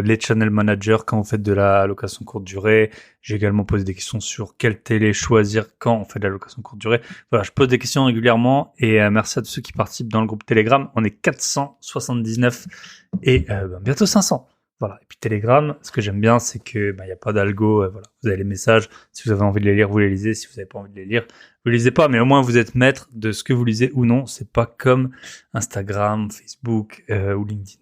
les channel managers quand vous faites de la location courte durée. J'ai également posé des questions sur quelle télé choisir quand on fait de la location courte durée. Voilà, je pose des questions régulièrement et merci à tous ceux qui participent dans le groupe Telegram. On est 479 et bientôt 500. Voilà. Et puis Telegram, ce que j'aime bien, c'est que y a pas d'algo. Voilà, vous avez les messages. Si vous avez envie de les lire, vous les lisez. Si vous n'avez pas envie de les lire, vous les lisez pas. Mais au moins vous êtes maître de ce que vous lisez ou non. C'est pas comme Instagram, Facebook ou LinkedIn.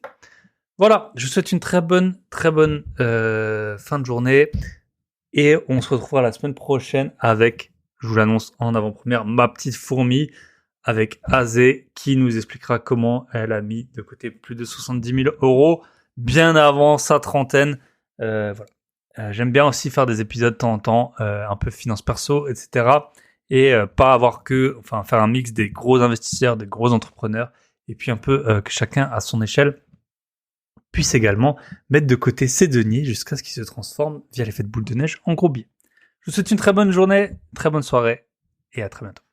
Voilà, je vous souhaite une très bonne fin de journée et on se retrouvera la semaine prochaine avec, je vous l'annonce en avant-première, ma petite fourmi avec Azé qui nous expliquera comment elle a mis de côté plus de 70 000 € bien avant sa trentaine. Voilà. J'aime bien aussi faire des épisodes de temps en temps, un peu finance perso, etc. Et pas faire un mix des gros investisseurs, des gros entrepreneurs et puis un peu que chacun à son échelle puisse également mettre de côté ses deniers jusqu'à ce qu'ils se transforment via l'effet de boule de neige en gros billets. Je vous souhaite une très bonne journée, très bonne soirée et à très bientôt.